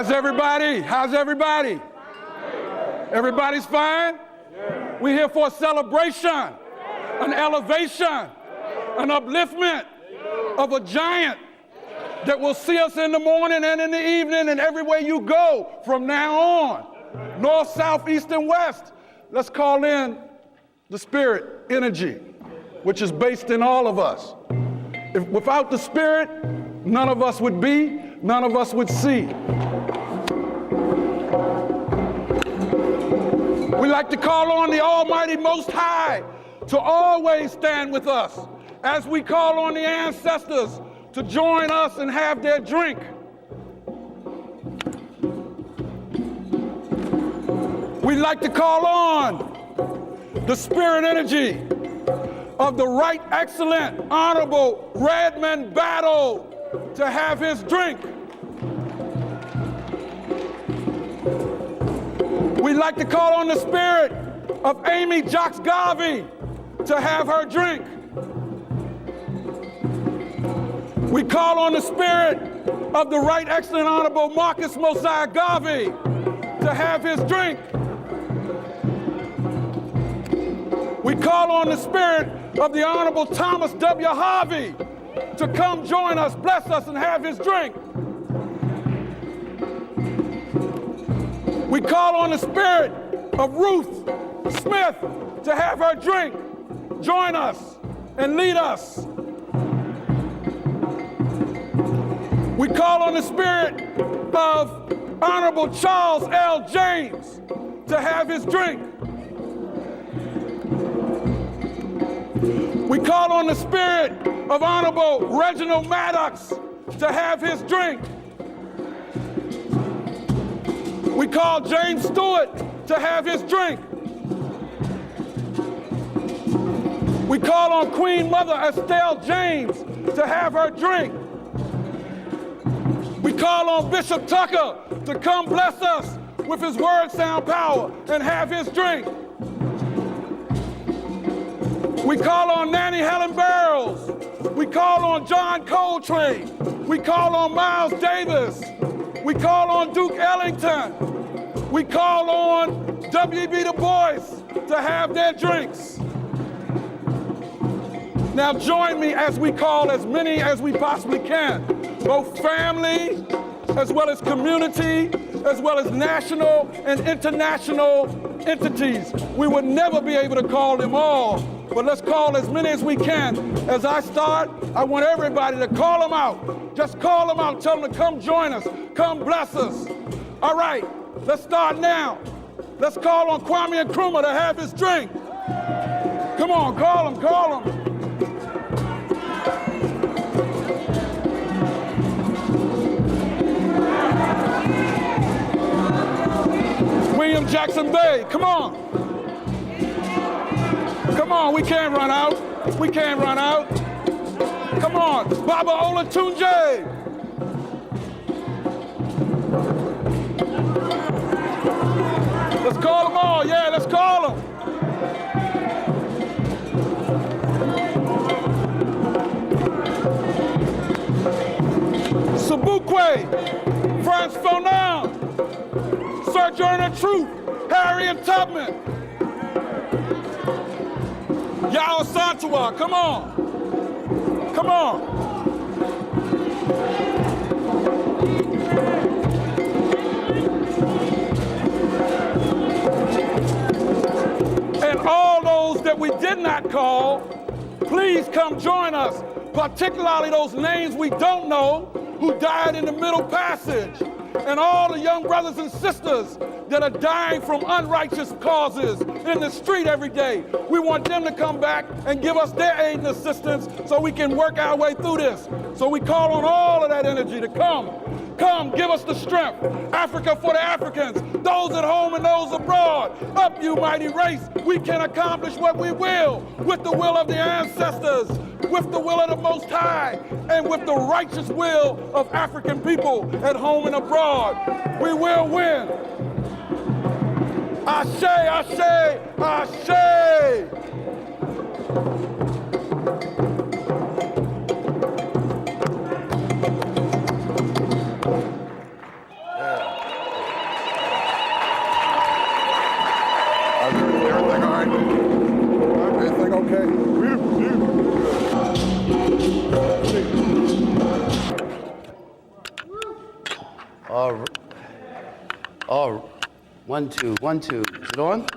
How's everybody? How's everybody? Everybody's fine? We're here for a celebration, an elevation, an upliftment of a giant that will see us in the morning and in the evening and everywhere you go from now on. North, south, east, and west. Let's call in the spirit energy, which is based in all of us. If without the spirit, none of us would be, none of us would see. We like to call on the Almighty Most High to always stand with us as we call on the ancestors to join us and have their drink. We like to call on the spirit energy of the Right Excellent Honorable Redman Battle to have his drink. We like to call on the spirit of Amy Jocks Garvey to have her drink. We call on the spirit of the Right Excellent Honorable Marcus Mosiah Garvey to have his drink. We call on the spirit of the Honorable Thomas W. Harvey to come join us, bless us, and have his drink. We call on the spirit of Ruth Smith to have her drink, join us, and lead us. We call on the spirit of Honorable Charles L. James to have his drink. We call on the spirit of Honorable Reginald Maddox to have his drink. We call James Stewart to have his drink. We call on Queen Mother Estelle James to have her drink. We call on Bishop Tucker to come bless us with his word sound power and have his drink. We call on Nanny Helen Barrows. We call on John Coltrane. We call on Miles Davis. We call on Duke Ellington. We call on W.B. Du Bois to have their drinks. Now join me as we call as many as we possibly can, both family, as well as community, as well as national and international entities. We would never be able to call them all, but let's call as many as we can. As I start, I want everybody to call them out. Just call them out, tell them to come join us, come bless us. All right, let's start now. Let's call on Kwame Nkrumah to have his drink. Come on, call him, call him. William Jackson Bey, come on. Come on, we can't run out. We can't run out. Come on, Baba Olatunji. Let's call them all, yeah, let's call them. Sobukwe, Frantz Fanon, Sojourner Truth, Harriet Tubman, Yao Santua, come on. Come on. And all those that we did not call, please come join us, particularly those names we don't know who died in the Middle Passage, and all the young brothers and sisters that are dying from unrighteous causes in the street every day. We want them to come back and give us their aid and assistance so we can work our way through this. So we call on all of that energy to come. Come, give us the strength. Africa for the Africans, those at home and those abroad. Up, you mighty race. We can accomplish what we will with the will of the ancestors, with the will of the Most High, and with the righteous will of African people at home and abroad. We will win. Ashe, ashe, ashe. Yeah. Okay. All 1 2 1 2. Is it on?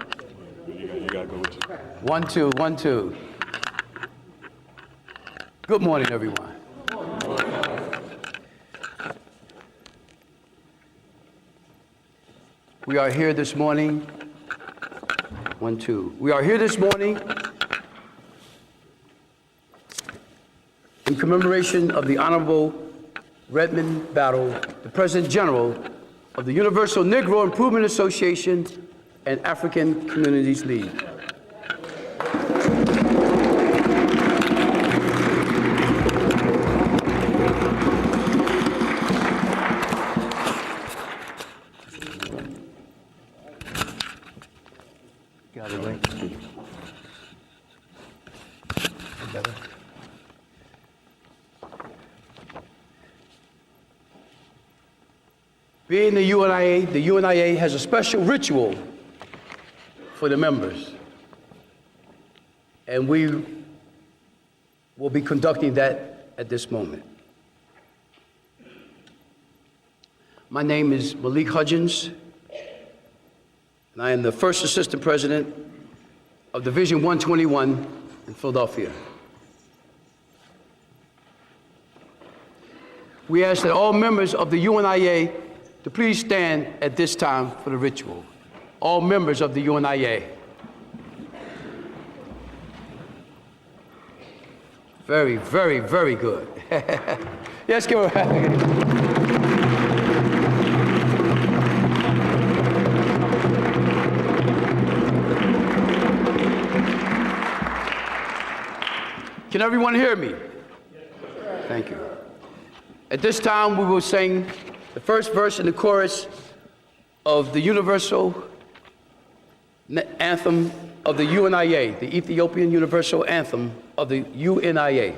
You gotta go with you. 1 2 1 2. Good morning, everyone. We are here this morning. 1 2. We are here this morning in commemoration of the Honorable Redman Battle, the President General of the Universal Negro Improvement Association and African Communities League. Got it right. Better. Being the UNIA has a special ritual for the members, and we will be conducting that at this moment. My name is Malik Hudgens, and I am the first assistant president of Division 121 in Philadelphia. We ask that all members of the UNIA to please stand at this time for the ritual. All members of the UNIA. Very, very, very good. Yes, give her a hand. Can everyone hear me? Thank you. At this time, we will sing the first verse and the chorus of the Universal Anthem of the UNIA, the Ethiopian Universal Anthem of the UNIA.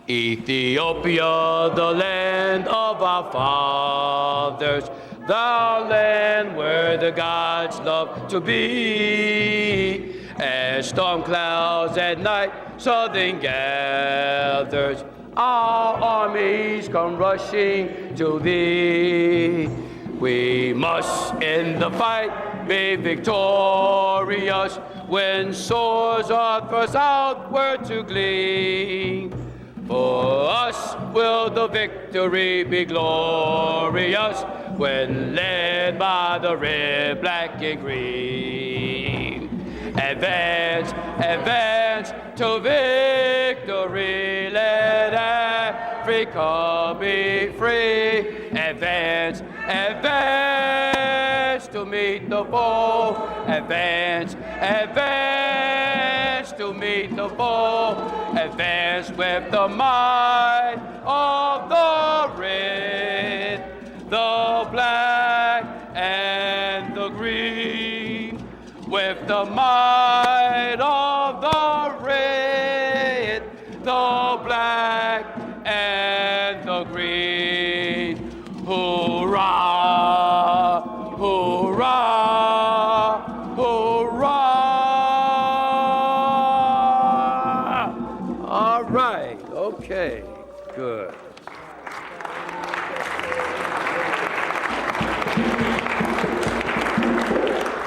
Ethiopia, the land of our fathers, the land where the gods love to be. As storm clouds at night, southern gathers, our armies come rushing to thee. We must in the fight be victorious when swords are thrust outward to gleam. For us will the victory be glorious when led by the red, black, and green. Advance, advance to victory, let Africa be free. Advance, advance to meet the foe. Advance, advance to meet the foe. Advance with the might of the red, the black, and the green. With the might of the red, the black, and the green. Hoorah, hoorah, hoorah. All right, okay, good.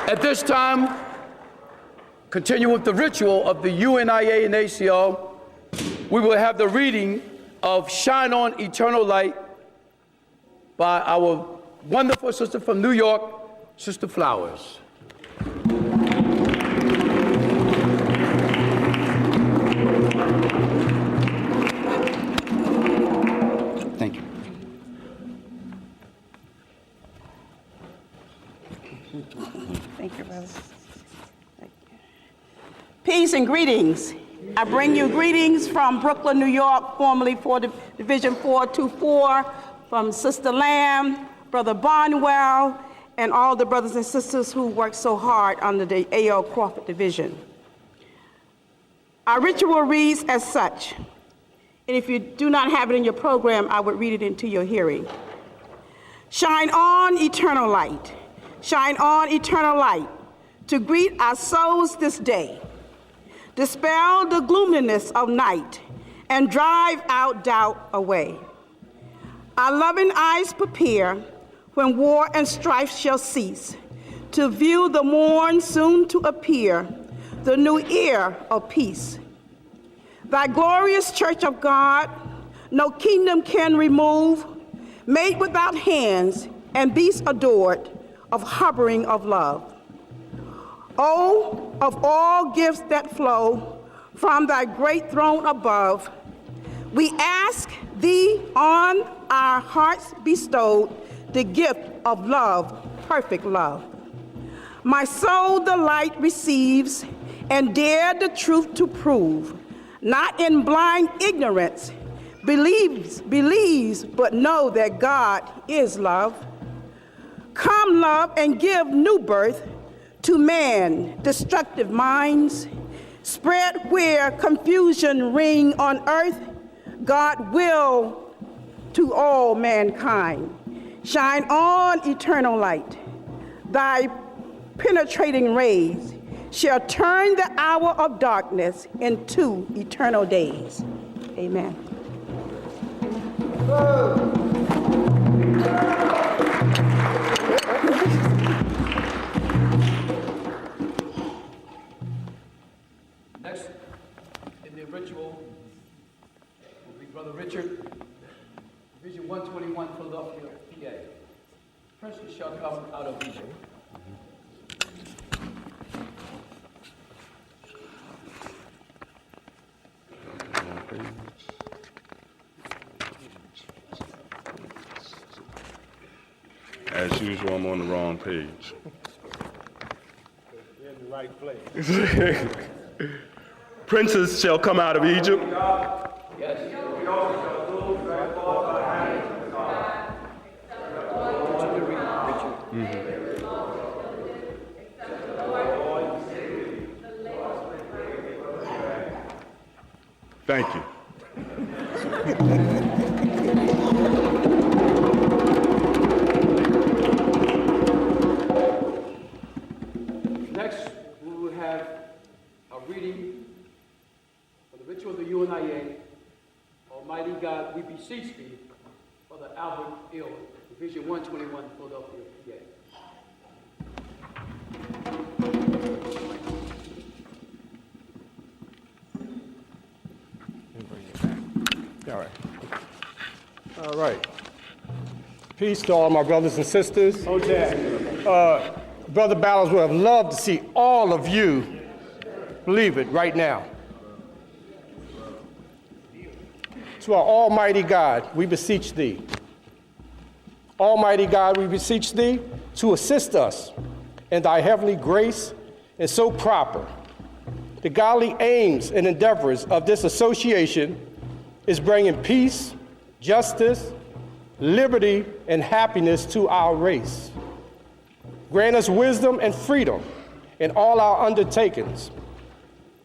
At this time, continue with the ritual of the UNIA and ACL, we will have the reading of Shine On Eternal Light by our wonderful sister from New York, Sister Flowers. Thank you. Thank you, brother. Thank you. Peace and greetings. I bring you greetings from Brooklyn, New York, formerly for Division 424, from Sister Lamb, Brother Barnwell, and all the brothers and sisters who worked so hard under the A.L. Crawford Division. Our ritual reads as such, and if you do not have it in your program, I would read it into your hearing. Shine on, eternal light. Shine on, eternal light, to greet our souls this day. dispel the gloominess of night, and drive out doubt away. Our loving eyes prepare when war and strife shall cease, to view the morn soon to appear, the new era of peace. Thy glorious church of God, no kingdom can remove, made without hands and beasts adored, of harboring of love. Oh, of all gifts that flow from thy great throne above, we ask thee on our hearts bestowed the gift of love, perfect love. My soul the light receives and dare the truth to prove, not in blind ignorance, believes, but know that God is love. Come, love, and give new birth to man, destructive minds. Spread where confusion ring on earth, God will to all mankind. Shine on eternal light. Thy penetrating rays shall turn the hour of darkness into eternal days. Amen. Next in the ritual will be Brother Richard, Division 121, Philadelphia, PA. Princes shall come out of Egypt. As usual, I'm on the wrong page. You're in the right place. Princes shall come out of Egypt. Yes. Thank you. Next, we will have a reading for the ritual of the UNIA. Almighty God, we beseech thee, Brother Albert Ill, Division 121, Philadelphia, PA. All right. All right. Peace to all my brothers and sisters. Brother Ballas would have loved to see all of you believe it right now. To our Almighty God, we beseech thee. Almighty God, we beseech thee to assist us in thy heavenly grace and so proper. The godly aims and endeavors of this association is bringing peace, justice, liberty, and happiness to our race. Grant us wisdom and freedom in all our undertakings,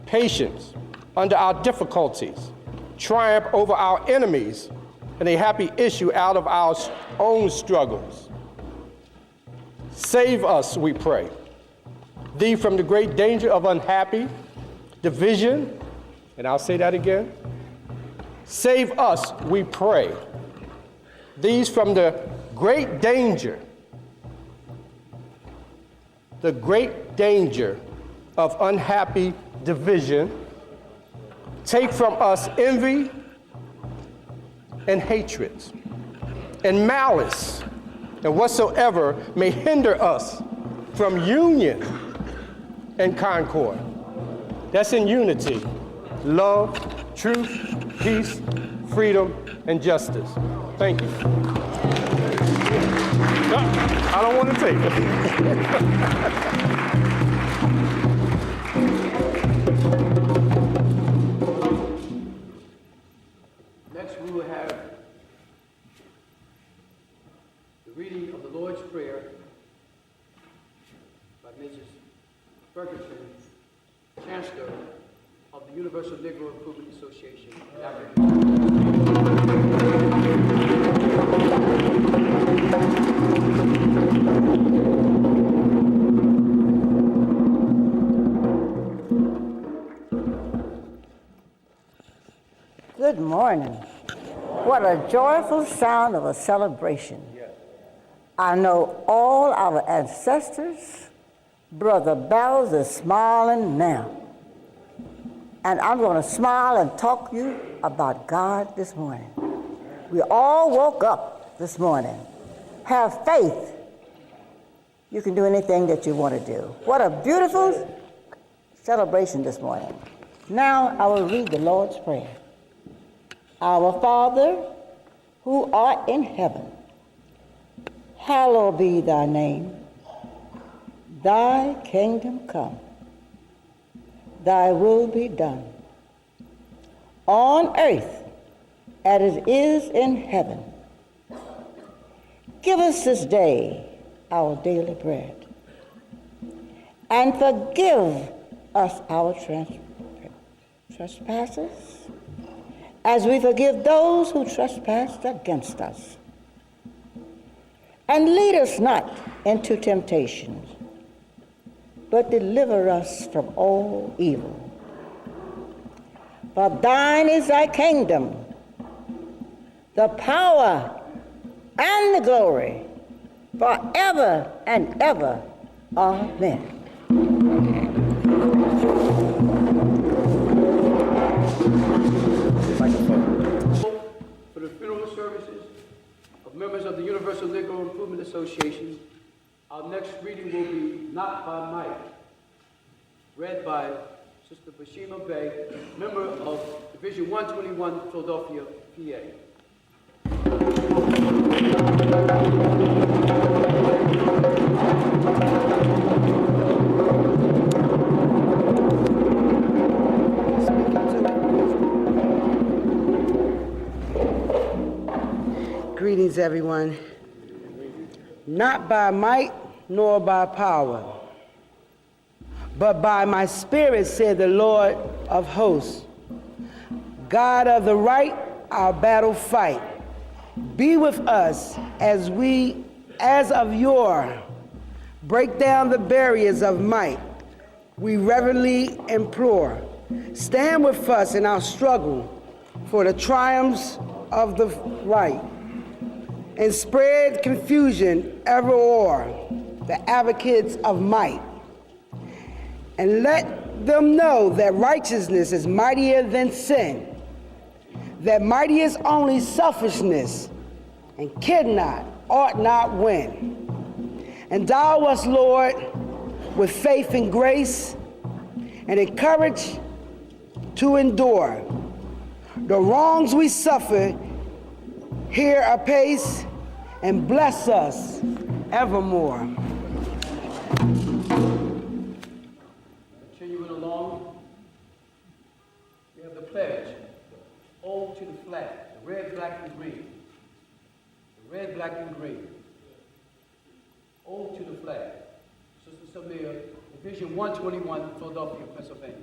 patience under our difficulties, triumph over our enemies, and a happy issue out of our own struggles. Save us, we pray, thee from the great danger of unhappy division, and I'll say that again. Save us, we pray, these from the great danger of unhappy division. Take from us envy and hatred and malice and whatsoever may hinder us from union and concord. That's in unity, love, truth, peace, freedom, and justice. Thank you. No, I don't want to take it. Next, we will have the reading of the Lord's Prayer by Mrs. Ferguson, Chancellor of the Universal Negro Improvement Association. Good morning. What a joyful sound of a celebration. I know all our ancestors. Brother Bells is smiling now. And I'm going to smile and talk to you about God this morning. We all woke up this morning. Have faith. You can do anything that you want to do. What a beautiful celebration this morning. Now I will read the Lord's Prayer. Our Father, who art in heaven, hallowed be thy name. Thy kingdom come. Thy will be done. On earth as it is in heaven. Give us this day our daily bread. And forgive us our trespasses, as we forgive those who trespass against us. And lead us not into temptation, but deliver us from all evil. For thine is thy kingdom, the power, and the glory, forever and ever. Amen. For the funeral services of members of the Universal Negro Improvement Association, our next reading will be Not by Might, read by Sister Bashima Bey, member of Division 121, Philadelphia, PA. Greetings, everyone. Not by might nor by power, but by my spirit, said the Lord of hosts. God of the right, our battle fight. Be with us as we, as of yore, break down the barriers of might. We reverently implore. Stand with us in our struggle for the triumphs of the right, and spread confusion ever o'er the advocates of might. And let them know that righteousness is mightier than sin, that mighty is only selfishness, and cannot, ought not win. Endow us, Lord, with faith and grace, and encourage to endure the wrongs we suffer here apace, and bless us evermore. Continuing along, we have the pledge. Ode to the flag, the red, black, and green. The red, black, and green. Ode to the flag. Sister Samir, Division 121, Philadelphia, Pennsylvania.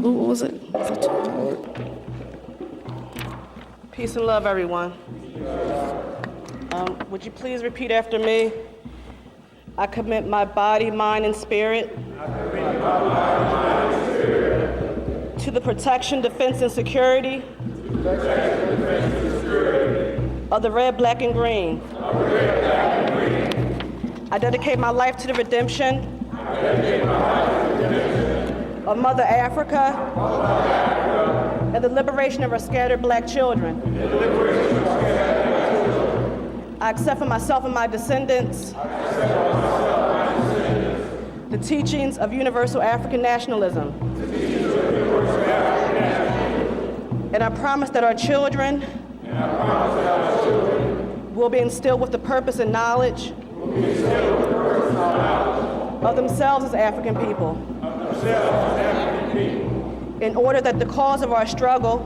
What was it? Peace and love, everyone. Would you please repeat after me? I commit my body, mind, and spirit to the protection, defense, and security of the red, black, and green. I dedicate my life to the redemption of Mother Africa and the liberation of our scattered black children. I accept for myself and my descendants the teachings of universal African nationalism. And I promise that our children will be instilled with the purpose and knowledge of themselves as African people, in order that the cause of our struggle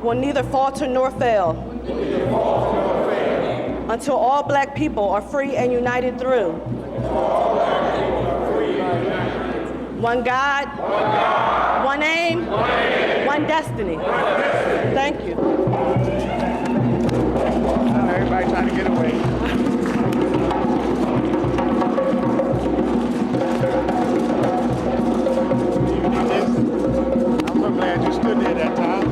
will neither falter nor fail until all black people are free and united through one God, one aim, one destiny. Thank you. everybody trying to get away. I'm so glad you stood there that time.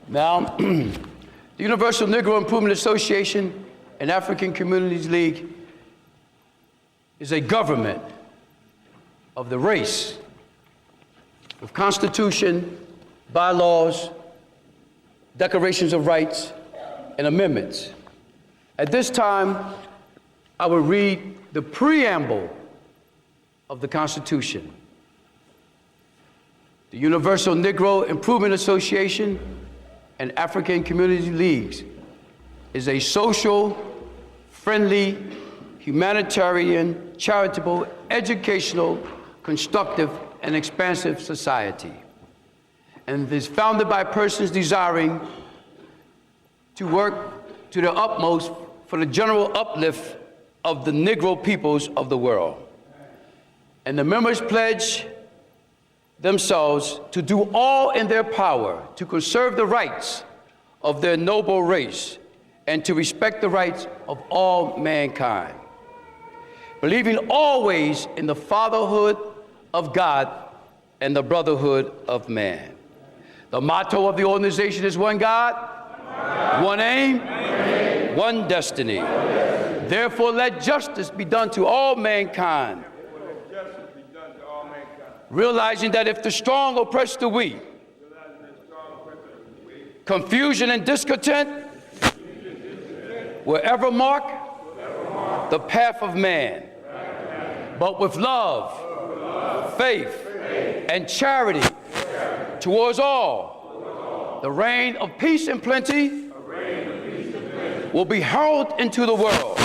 Now, the Universal Negro Improvement Association and African Communities League is a government of the race, with constitution, bylaws, declarations of rights, and amendments. At this time, I will read the preamble of the Constitution. The Universal Negro Improvement Association and African Community Leagues is a social, friendly, humanitarian, charitable, educational, constructive, and expansive society, and is founded by persons desiring to work to their utmost for the general uplift of the Negro peoples of the world. And the members pledge themselves to do all in their power to conserve the rights of their noble race and to respect the rights of all mankind, believing always in the fatherhood of God and the brotherhood of man. The motto of the organization is one God, one aim, one destiny. Therefore, let justice be done to all mankind, realizing that if the strong oppress the weak, confusion and discontent will ever mark the path of man. But with love, faith, and charity towards all, the reign of peace and plenty will be hurled into the world,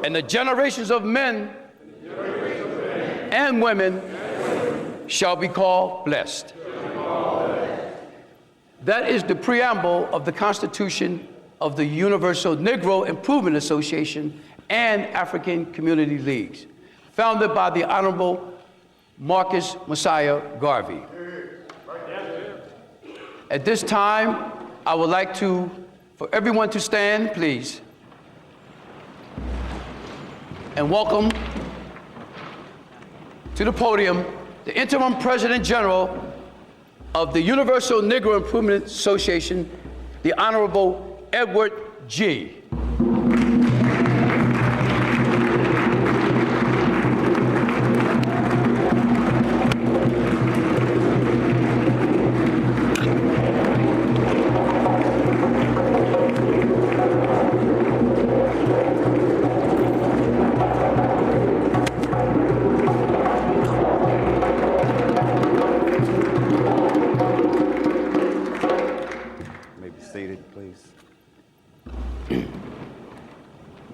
and the generations of men and women shall be called blessed. That is the preamble of the Constitution of the Universal Negro Improvement Association and African Community Leagues, founded by the Honorable Marcus Messiah Garvey. At this time, I would like for everyone to stand, please, and welcome to the podium the Interim President General of the Universal Negro Improvement Association, the Honorable Edward G.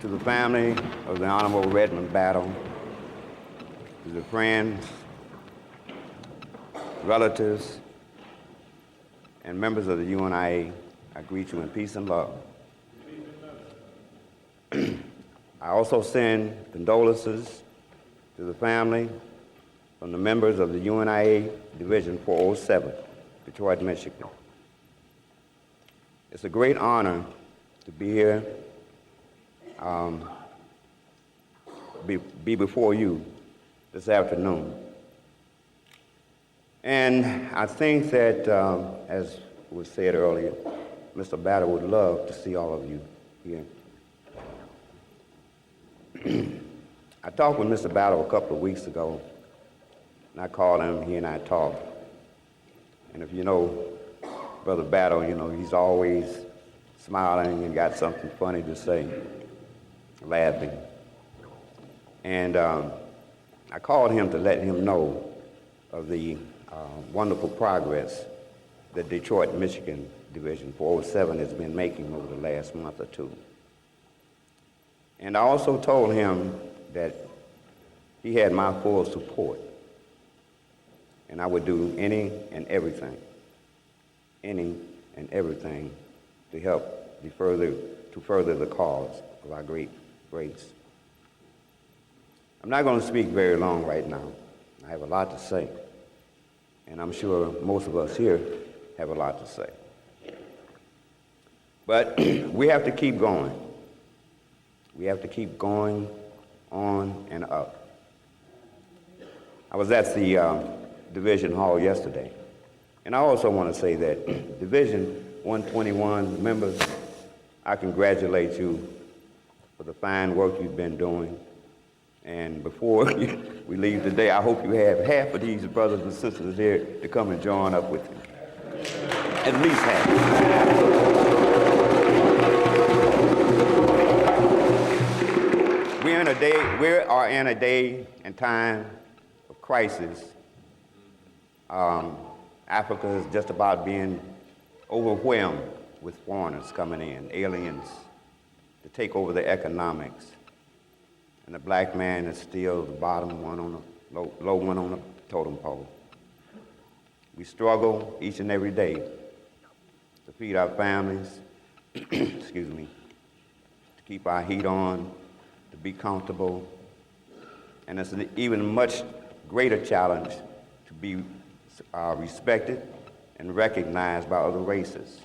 To the family of the Honorable Redman Battle, to the friends, relatives, and members of the UNIA, I greet you in peace and love. I also send condolences to the family from the members of the UNIA Division 407, Detroit, Michigan. It's a great honor to be here, be before you this afternoon. And I think that, as was said earlier, Mr. Battle would love to see all of you here. I talked with Mr. Battle a couple of weeks ago, and I called him, he and I talked. And if you know Brother Battle, you know, he's always smiling and got something funny to say, laughing. And I called him to let him know of the wonderful progress that Detroit, Michigan Division 407 has been making over the last month or two. And I also told him that he had my full support, and I would do any and everything to help further the cause of our great race. I'm not going to speak very long right now. I have a lot to say, and I'm sure most of us here have a lot to say. But we have to keep going. We have to keep going on and up. I was at the Division Hall yesterday, and I also want to say that Division 121 members, I congratulate you for the fine work you've been doing. And before we leave today, I hope you have half of these brothers and sisters here to come and join up with you. At least half. We are in a day and time of crisis. Africa is just about being overwhelmed with foreigners coming in, aliens, to take over the economics. And the black man is still the bottom one on the low one on the totem pole. We struggle each and every day to feed our families, excuse me, to keep our heat on, to be comfortable. And it's an even much greater challenge to be respected and recognized by other races.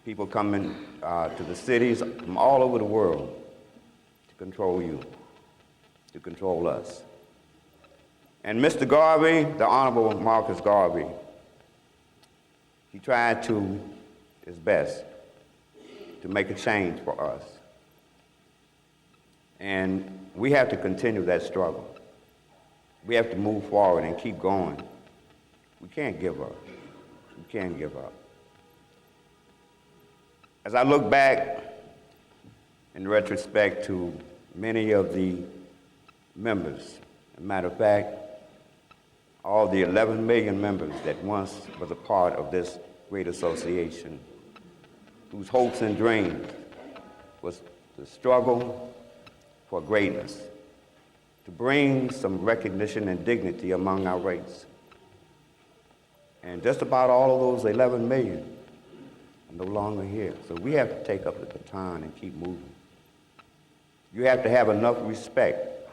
People coming to the cities from all over the world to control you, to control us. And Mr. Garvey, the Honorable Marcus Garvey, he tried his best to make a change for us. And we have to continue that struggle. We have to move forward and keep going. We can't give up. We can't give up. As I look back in retrospect to many of the members, as a matter of fact, all the 11 million members that once was a part of this great association, whose hopes and dreams was to struggle for greatness, to bring some recognition and dignity among our race. And just about all of those 11 million are no longer here. So we have to take up the baton and keep moving. You have to have enough respect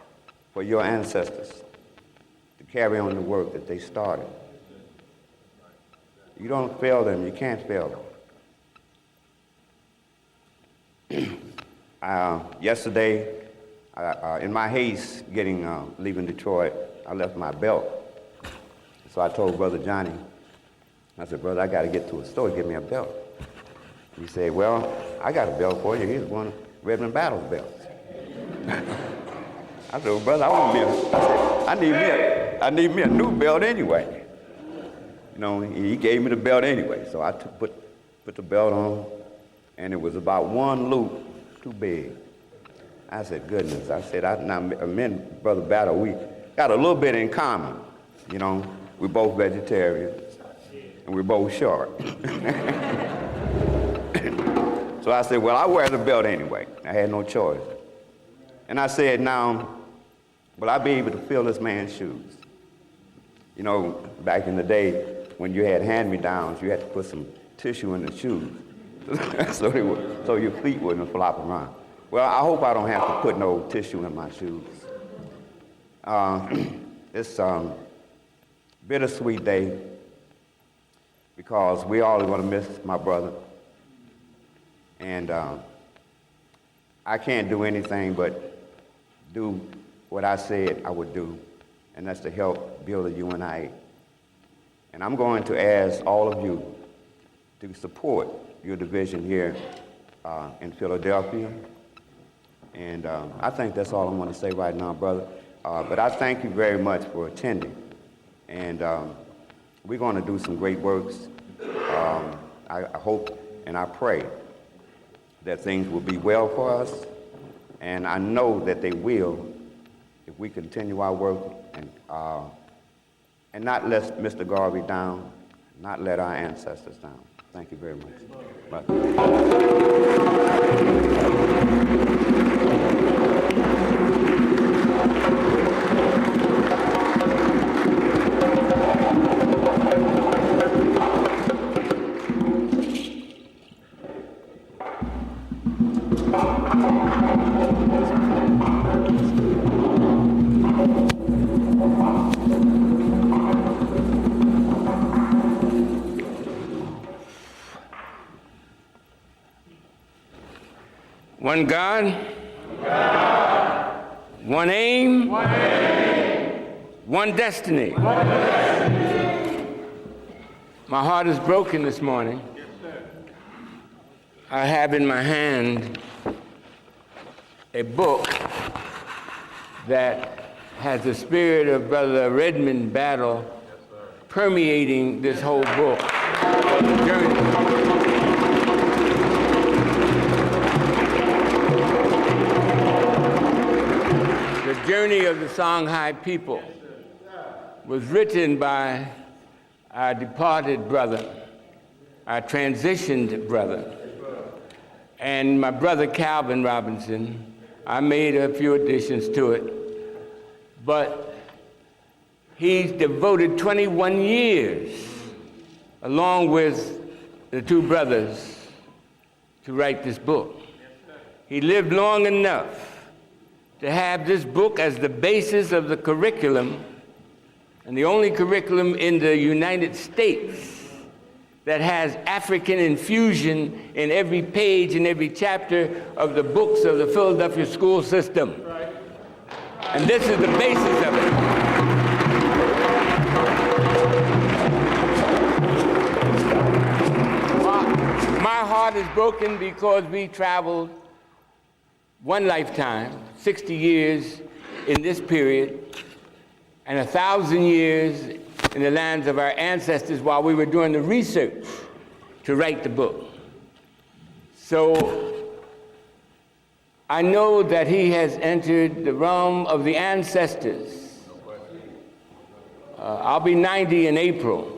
for your ancestors to carry on the work that they started. You don't fail them, you can't fail them. Yesterday, in my haste leaving Detroit, I left my belt. So I told Brother Johnny, I said, brother, I got to get to a store, give me a belt. He said, well, I got a belt for you. Here's one of Redman Battle's belts. I said, well, brother, I need me a new belt anyway. You know, he gave me the belt anyway. So I put the belt on, and it was about one loop too big. I said, goodness. I said, me and Brother Battle, we got a little bit in common. You know, we're both vegetarians, and we're both short. So I said, well, I wear the belt anyway. I had no choice. And I said, now, will I be able to fill this man's shoes? You know, back in the day, when you had hand-me-downs, you had to put some tissue in the shoes so your feet wouldn't flop around. Well, I hope I don't have to put no tissue in my shoes. It's a bittersweet day because we all are going to miss my brother. And I can't do anything but do what I said I would do, and that's to help build the UNIA. And I'm going to ask all of you to support your division here in Philadelphia. And I think that's all I'm going to say right now, brother. But I thank you very much for attending. And we're going to do some great works. I hope and I pray that things will be well for us. And I know that they will if we continue our work and not let Mr. Garvey down, not let our ancestors down. Thank you very much. Bye. One God, one aim, one destiny. My heart is broken this morning. I have in my hand a book that has the spirit of Brother Redman battle permeating this whole book. The Journey of the Songhai People was written by our departed brother, our transitioned brother, and my brother Calvin Robinson. I made a few additions to it, but he's devoted 21 years, along with the two brothers, to write this book. He lived long enough to have this book as the basis of the curriculum, and the only curriculum in the United States that has African infusion in every page and every chapter of the books of the Philadelphia school system. And this is the basis of it. My heart is broken because we traveled one lifetime, 60 years in this period, and 1,000 years in the lands of our ancestors while we were doing the research to write the book. So I know that he has entered the realm of the ancestors. I'll be 90 in April.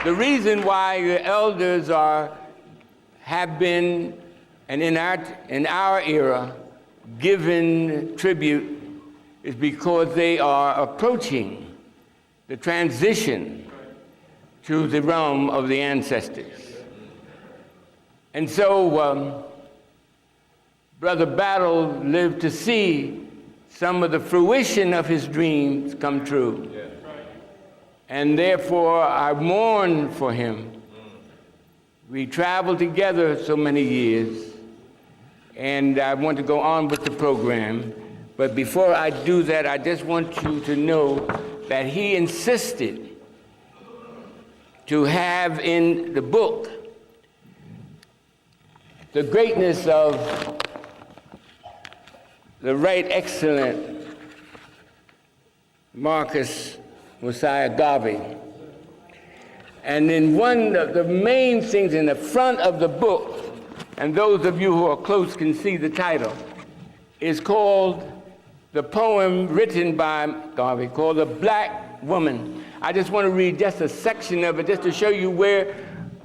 The reason why your elders have been, and in our era, given tribute is because they are approaching the transition to the realm of the ancestors. And so Brother Battle lived to see some of the fruition of his dreams come true. And therefore, I mourn for him. We traveled together so many years, and I want to go on with the program. But before I do that, I just want you to know that he insisted to have in the book the greatness of the Right Excellent Marcus Mosiah Garvey. And then one of the main things in the front of the book, and those of you who are close can see the title, is called the poem written by Garvey called The Black Woman. I just want to read just a section of it just to show you where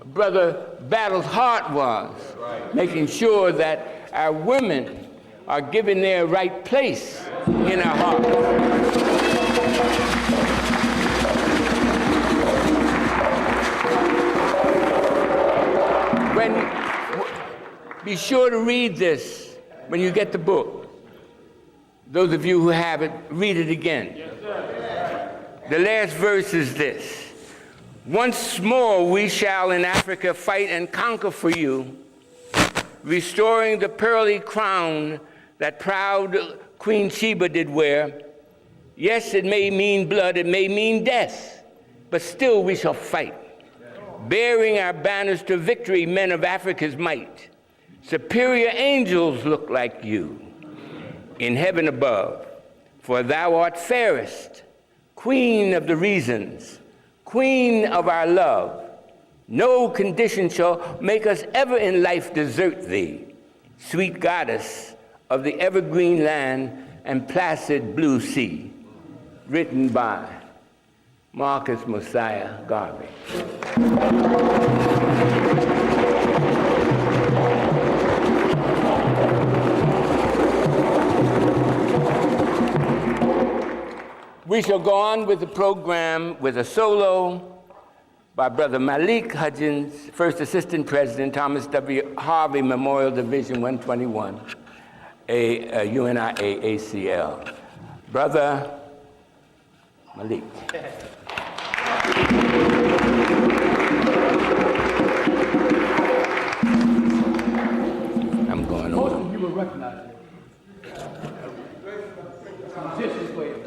Brother Battle's heart was, making sure that our women are given their right place in our hearts. Be sure to read this when you get the book. Those of you who have it, read it again. The last verse is this: once more we shall in Africa fight and conquer for you, restoring the pearly crown that proud Queen Sheba did wear. Yes, it may mean blood, it may mean death, but still we shall fight, bearing our banners to victory, men of Africa's might. Superior angels look like you in heaven above, for thou art fairest, queen of the reasons, queen of our love. No condition shall make us ever in life desert thee, sweet goddess of the evergreen land and placid blue sea. Written by Marcus Mosiah Garvey. We shall go on with the program with a solo by Brother Malik Hudgens, First Assistant President, Thomas W. Harvey Memorial Division 121, UNIA-ACL. Brother Malik. I'm going Most on. of you will recognize it. Musicians play it.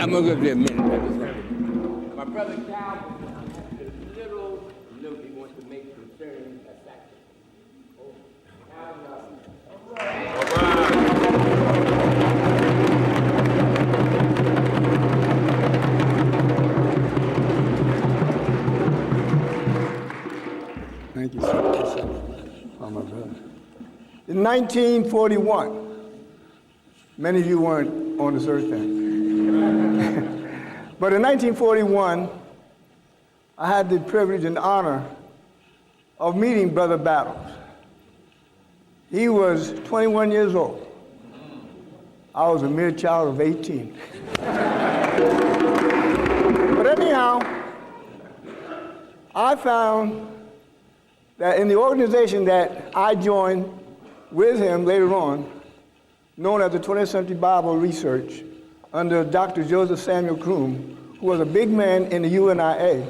I'm going to give you a minute. My brother Calvin has a little note he wants to make concerning a Thank you, sir. Oh, my brother. In 1941, many of you weren't on this earth then. But in 1941, I had the privilege and honor of meeting Brother Battles. He was 21 years old. I was a mere child of 18. But anyhow, I found that in the organization that I joined with him later on, known as the 20th Century Bible Research, under Dr. Joseph Samuel Kroom, who was a big man in the UNIA,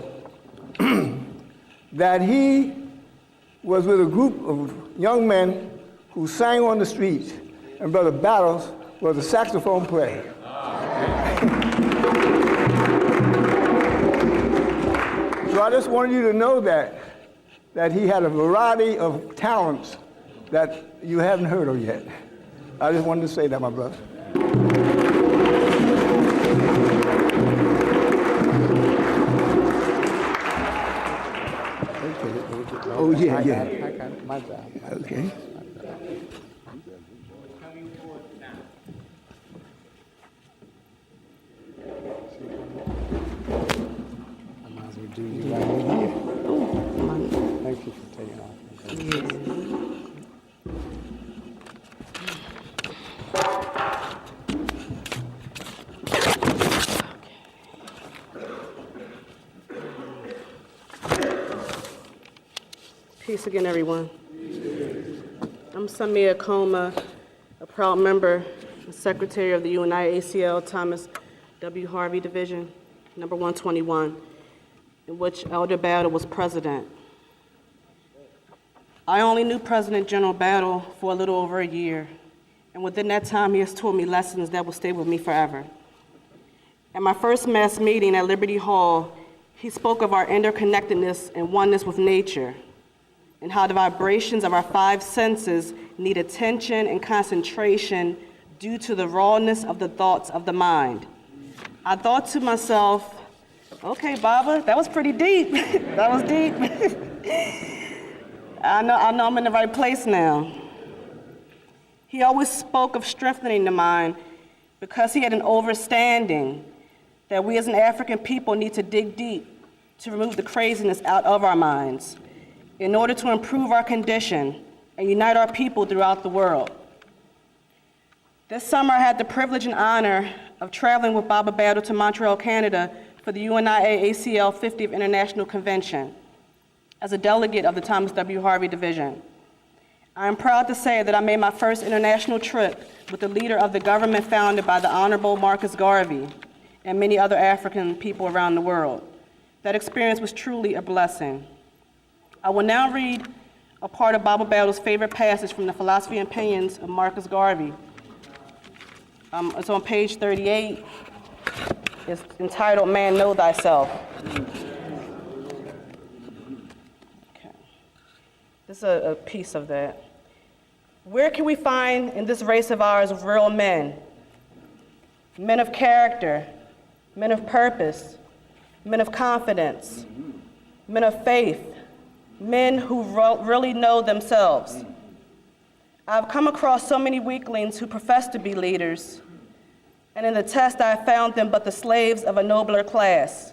that he was with a group of young men who sang on the streets, and Brother Battles was a saxophone player. So I just wanted you to know that he had a variety of talents that you haven't heard of yet. I just wanted to say that, my brother. Oh, yeah, yeah. I got my job. Okay. I might as well do you right here. Thank you for taking off. Peace again, everyone. I'm Samia Coma, a proud member and secretary of the UNIA-ACL Thomas W. Harvey Division, number 121, in which Elder Battle was president. I only knew President General Battle for a little over a year, and within that time, he has taught me lessons that will stay with me forever. At my first mass meeting at Liberty Hall, he spoke of our interconnectedness and oneness with nature, and how the vibrations of our five senses need attention and concentration due to the rawness of the thoughts of the mind. I thought to myself, okay, Baba, that was pretty deep. That was deep. I know I'm in the right place now. He always spoke of strengthening the mind because he had an understanding that we as an African people need to dig deep to remove the craziness out of our minds in order to improve our condition and unite our people throughout the world. This summer, I had the privilege and honor of traveling with Baba Battle to Montreal, Canada for the UNIA-ACL 50th International Convention as a delegate of the Thomas W. Harvey Division. I am proud to say that I made my first international trip with the leader of the government founded by the Honorable Marcus Garvey and many other African people around the world. That experience was truly a blessing. I will now read a part of Baba Battle's favorite passage from the Philosophy and Opinions of Marcus Garvey. It's on page 38. It's entitled, Man, Know Thyself. Okay. This is a piece of that. Where can we find in this race of ours real men? Men of character, men of purpose, men of confidence, men of faith, men who really know themselves. I've come across so many weaklings who profess to be leaders, and in the test I found them but the slaves of a nobler class.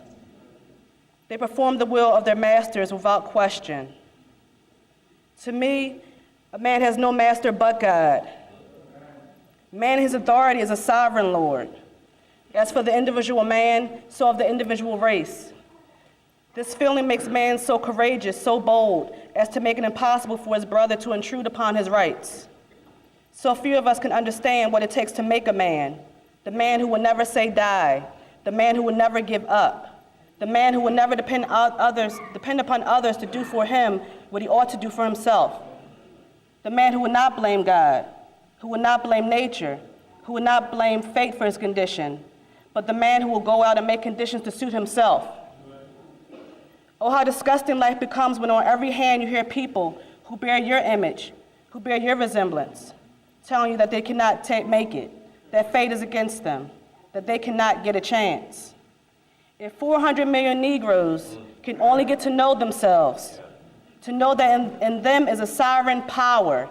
They perform the will of their masters without question. To me, a man has no master but God. Man in his authority is a sovereign Lord. As for the individual man, so of the individual race. This feeling makes man so courageous, so bold, as to make it impossible for his brother to intrude upon his rights. So few of us can understand what it takes to make a man, the man who will never say die, the man who will never give up, the man who will never depend upon others to do for him what he ought to do for himself, the man who will not blame God, who will not blame nature, who will not blame fate for his condition, but the man who will go out and make conditions to suit himself. Oh, how disgusting life becomes when on every hand you hear people who bear your image, who bear your resemblance, telling you that they cannot make it, that fate is against them, that they cannot get a chance. If 400 million Negroes can only get to know themselves, to know that in them is a sovereign power,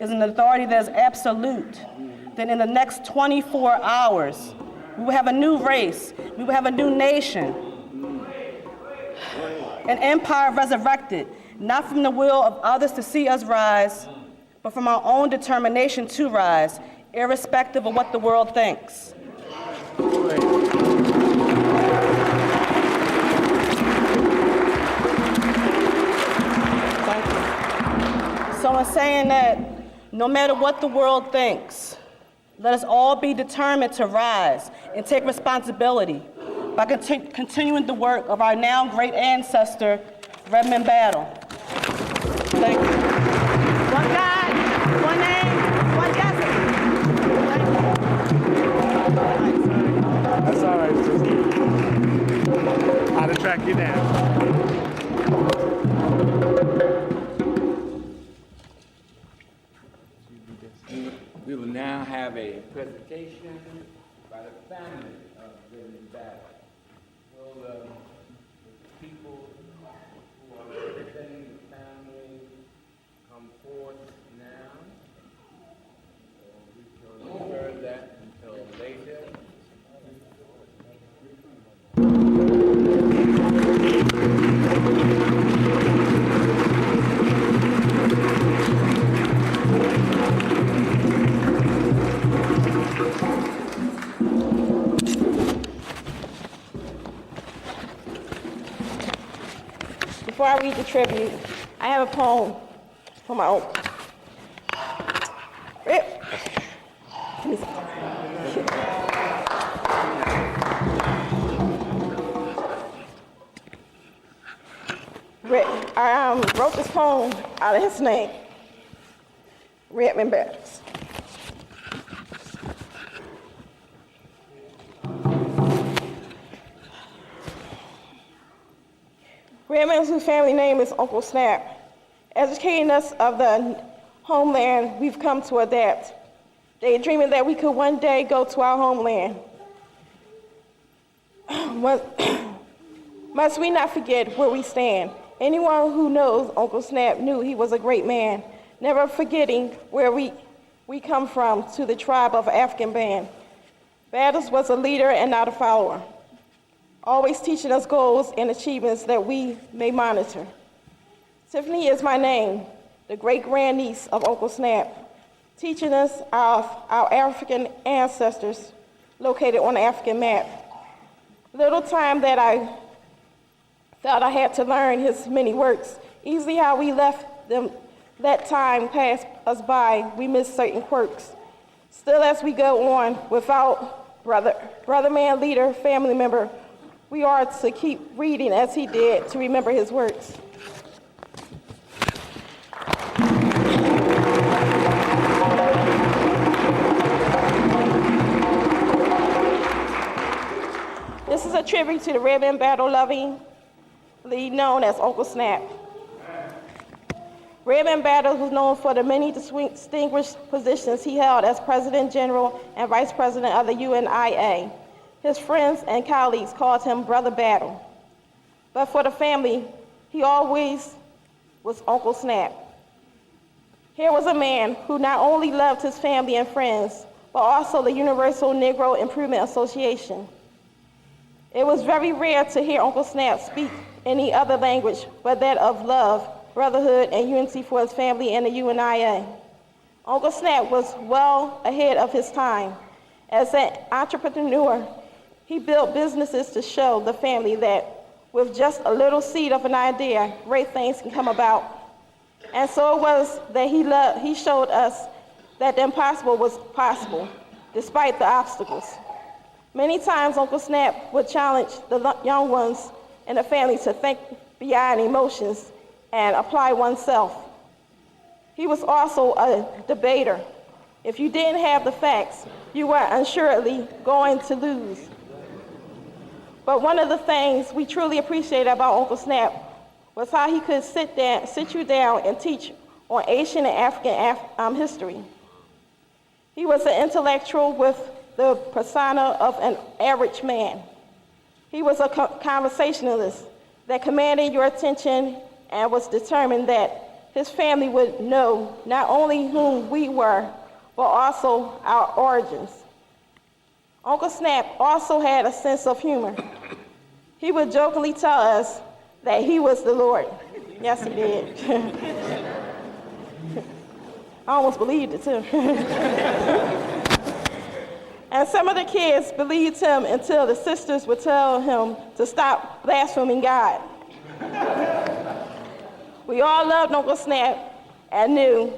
is an authority that is absolute, then in the next 24 hours, we will have a new race, we will have a new nation, an empire resurrected, not from the will of others to see us rise, but from our own determination to rise, irrespective of what the world thinks. Thank you. So in saying that, no matter what the world thinks, let us all be determined to rise and take responsibility by continuing the work of our now great ancestor, Redman Battle. Thank you. One God, one name, one destiny. That's all right, sister. I'll track you down. presentation by the family of Redman Battle. Will the people who are representing the family come forth now? We shall defer that until later. Before I read the tribute, I have a poem for my uncle. Rip. I wrote this poem out of his name, Redman Battles. Redman's new family name is Uncle Snap. Educating us of the homeland we've come to adapt. Daydreaming that we could one day go to our homeland. Must we not forget where we stand? Anyone who knows Uncle Snap knew he was a great man, never forgetting where we come from to the tribe of African band. Battles was a leader and not a follower, always teaching us goals and achievements that we may monitor. Tiffany is my name, the great-grandniece of Uncle Snap, teaching us our African ancestors located on the African map. Little time that I felt I had to learn his many works, easily how we let time pass us by, we miss certain quirks. Still as we go on, without brother man, leader, family member, we are to keep reading as he did to remember his works. This is a tribute to the Redman Battle loving lead known as Uncle Snap. Redman Battles was known for the many distinguished positions he held as President General and Vice President of the UNIA. His friends and colleagues called him Brother Battle. But for the family, he always was Uncle Snap. Here was a man who not only loved his family and friends, but also the Universal Negro Improvement Association. It was very rare to hear Uncle Snap speak any other language but that of love, brotherhood, and unity for his family and the UNIA. Uncle Snap was well ahead of his time. As an entrepreneur, he built businesses to show the family that with just a little seed of an idea, great things can come about. And so it was that he showed us that the impossible was possible, despite the obstacles. Many times, Uncle Snap would challenge the young ones in the family to think beyond emotions and apply oneself. He was also a debater. If you didn't have the facts, you were unsuredly going to lose. But one of the things we truly appreciated about Uncle Snap was how he could sit you down and teach on Asian and African history. He was an intellectual with the persona of an average man. He was a conversationalist that commanded your attention and was determined that his family would know not only whom we were, but also our origins. Uncle Snap also had a sense of humor. He would jokingly tell us that he was the Lord. Yes, he did. I almost believed it too. And some of the kids believed him until the sisters would tell him to stop blaspheming God. We all loved Uncle Snap and knew,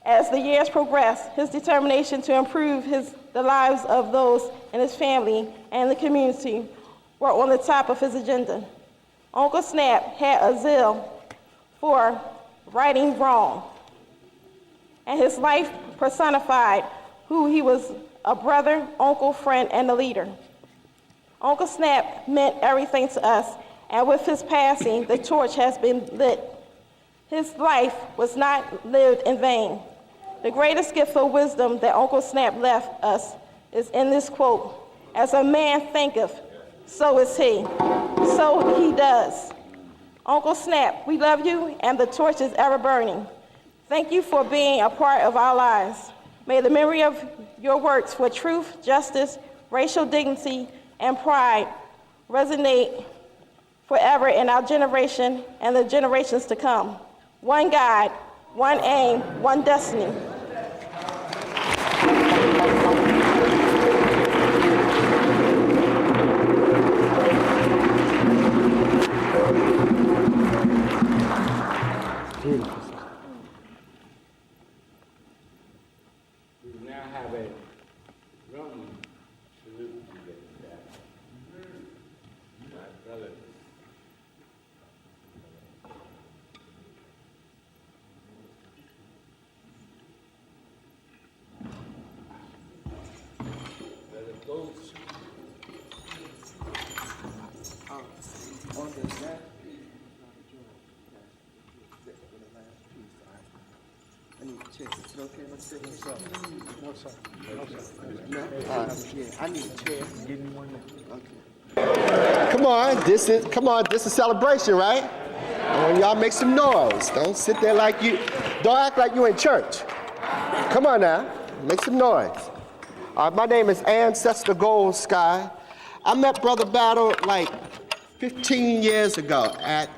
as the years progressed, his determination to improve the lives of those in his family and the community were on the top of his agenda. Uncle Snap had a zeal for righting wrong, and his life personified who he was: a brother, uncle, friend, and a leader. Uncle Snap meant everything to us, and with his passing, the torch has been lit. His life was not lived in vain. The greatest gift of wisdom that Uncle Snap left us is in this quote, "As a man thinketh, so is he." So he does. Uncle Snap, we love you, and the torch is ever burning. Thank you for being a part of our lives. May the memory of your works for truth, justice, racial dignity, and pride resonate forever in our generation and the generations to come. One God, one aim, one destiny. Beautiful. We now have a Roman salute to get that. My brother. Brother Goats. On the left piece, I need to check. Is it okay if I sit here? No, sir. No, sir. No? Yeah, I need a chair. Give me 1 minute. Okay. Come on, this is celebration, right? I want y'all make some noise. Don't sit there like you, don't act like you in church. Come on now, make some noise. My name is Ancestral Gold Sky. I met Brother Battle like 15 years ago at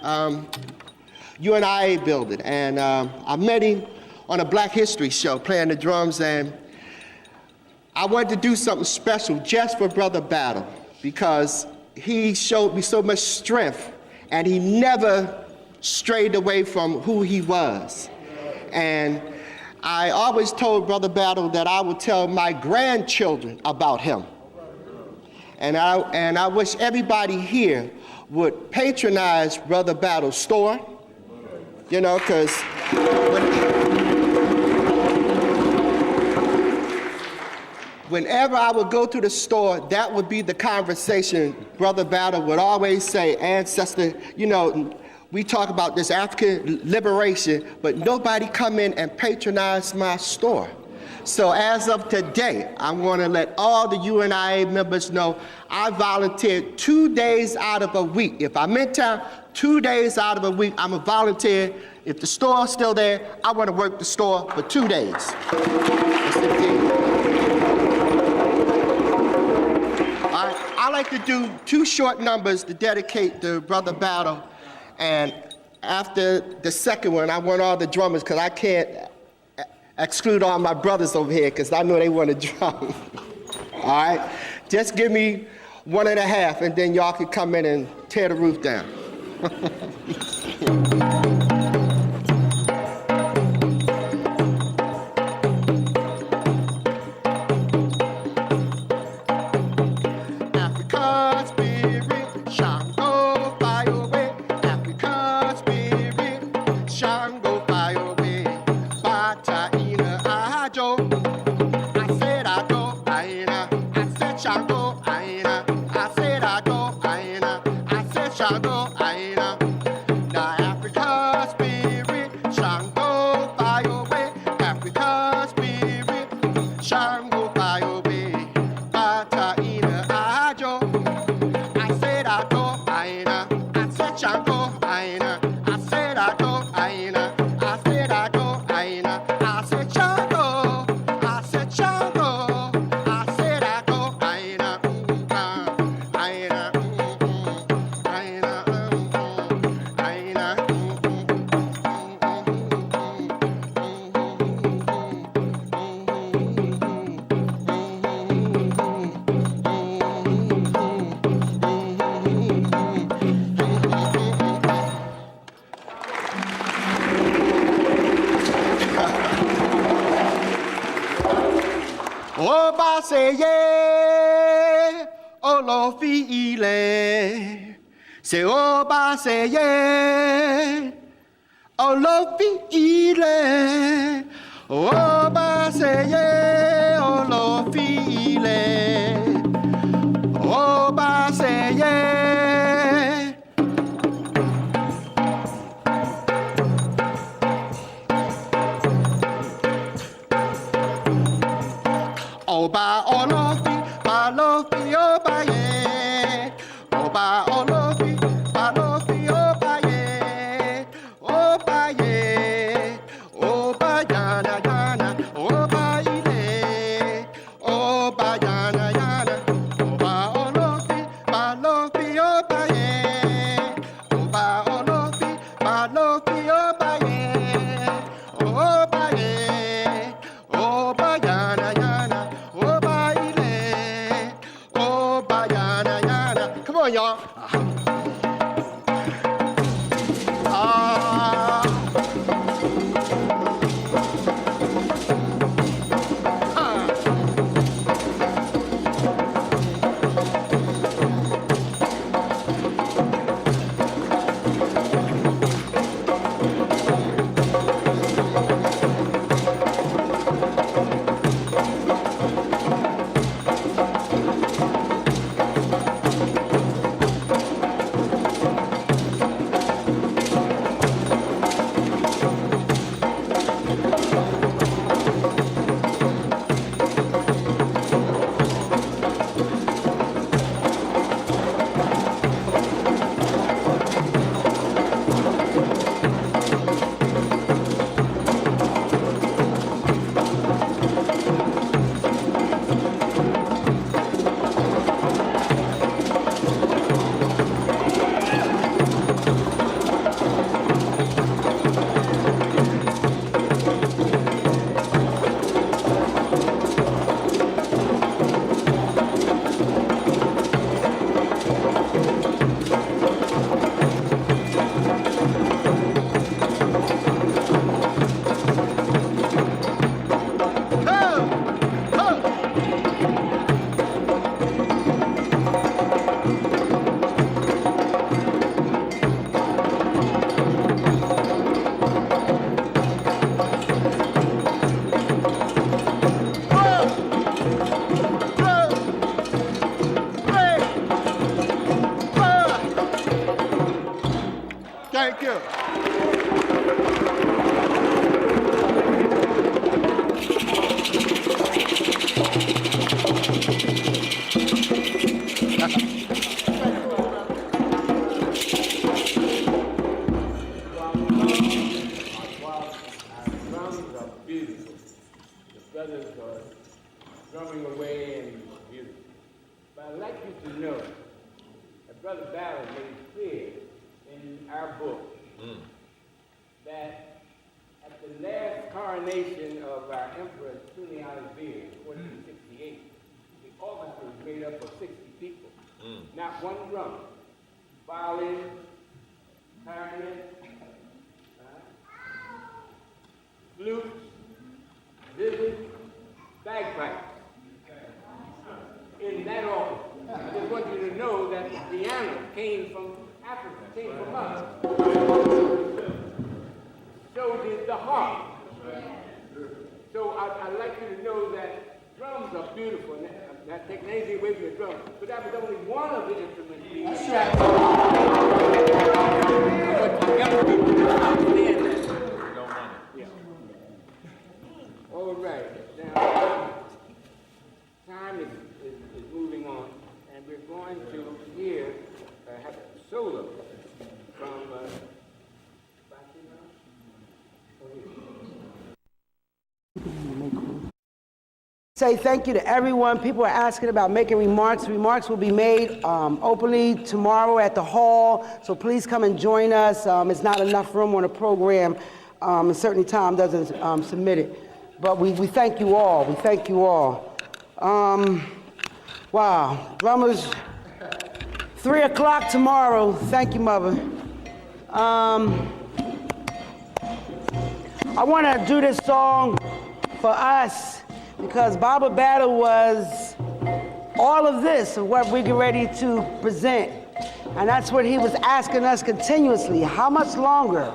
UNIA building, and I met him on a Black History show playing the drums, and I wanted to do something special just for Brother Battle because he showed me so much strength and he never strayed away from who he was. And I always told Brother Battle that I would tell my grandchildren about him. And I wish everybody here would patronize Brother Battle's store, you know, because whenever I would go to the store, that would be the conversation. Brother Battle would always say, Ancestor, you know, we talk about this African liberation, but nobody come in and patronize my store. So as of today, I'm going to let all the UNIA members know I volunteered 2 days out of a week. If I'm in town, 2 days out of a week, I'm a volunteer. If the store's still there, I want to work the store for 2 days. I like to do 2 short numbers to dedicate to Brother Battle. And after the second one, I want all the drummers, because I can't exclude all my brothers over here, because I know they want to drum. All right? Just give me 1.5, and then y'all can come in and tear the roof down. Obaseye, olofile. Se obaseye, olofile. Obaseye, olofile. Obaseye. olofi, balofi, obaye. Oba olofi, balofi, obaye. Obaye, obayana yana, obaile. Obayana yana, oba olofi, balofi, obaye. Oba olofi, balofi, obaye. Obaye, obayana yana, obaile. Obayana yana. Come on, y'all. Thank you. Drums are beautiful. The brothers are drumming away and beautiful. But I'd like you to know that Brother Battle made it clear in our book that at the last coronation of our Emperor UNIA-ACL in 1468, the orchestra was made up of 60 people. Not one drum. Violin, clarinet, flute, zither, bagpipes. In that order. I just want you to know that the piano came from Africa, came from us. So did the harp. So I'd like you to know that drums are beautiful. Not taking anything away from the drums, but that was only one of the instruments we used. That's right. But young people understand that. Yeah. All right. Now, time is moving on, and we're going to hear have a solo from Say thank you to everyone. People are asking about making remarks. Remarks will be made openly tomorrow at the hall, so please come and join us. It's not enough room on the program, and certainly Tom doesn't submit it. But we thank you all. We thank you all. Wow, drummers, 3 o'clock tomorrow. Thank you, Mother. I want to do this song for us because Baba Battle was all of this of what we get ready to present. And that's what he was asking us continuously. How much longer?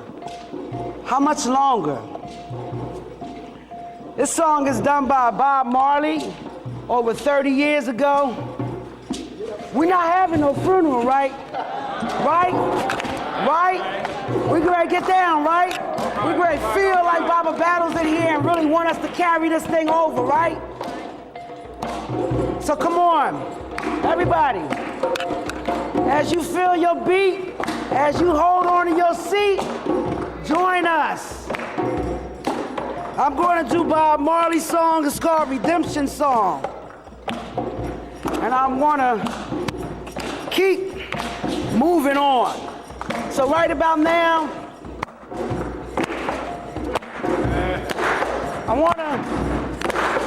How much longer? This song is done by Bob Marley over 30 years ago. We're not having no funeral, right? Right? Right? We ready to get down, right? We ready to feel like Baba Battle's in here and really want us to carry this thing over, right? So come on, everybody. As you feel your beat, as you hold on to your seat, join us. I'm going to do Bob Marley's song. It's called Redemption Song. And I'm going to keep moving on. So right about now,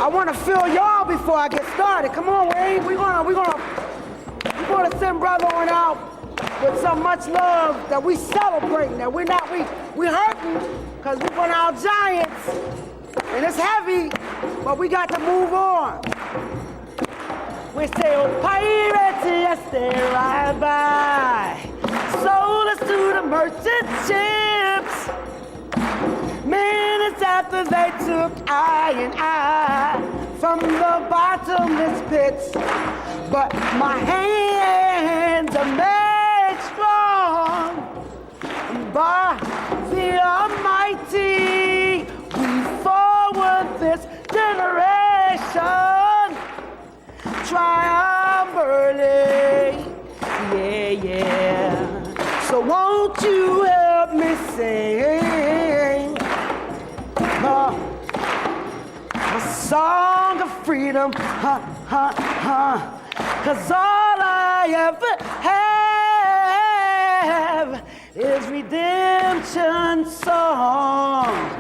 I want to feel y'all before I get started. Come on, Wayne. We're gonna send brother on out with so much love that we celebrating, that we hurting because we won our Giants and it's heavy, but we got to move on. We say, oh, pirates, yes, they ride by, sold us to the merchant ships. Minutes after they took I and I from the bottomless pits. But my hands are made strong by the Almighty. We forward this generation triumvirally. Yeah, yeah. So won't you help me sing a song of freedom, 'cause all I ever have is redemption songs.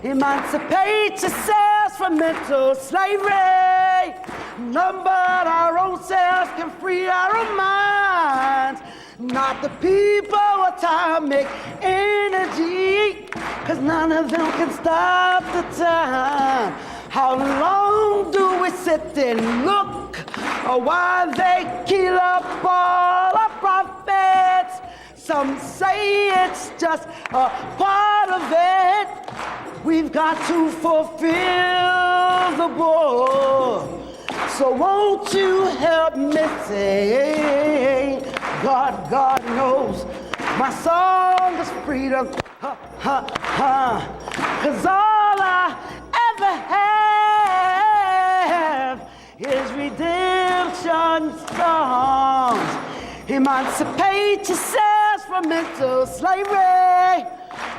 Emancipate yourselves from mental slavery. None but our own selves can free our own minds. Not the people, atomic energy, 'cause none of them can stop the time. How long do we sit and look while they kill up all our prophets? Some say it's just a part of it. We've got to fulfill the book. So won't you help me sing? God knows my song is freedom, 'cause all I ever have is redemption songs. Emancipate yourselves from mental slavery.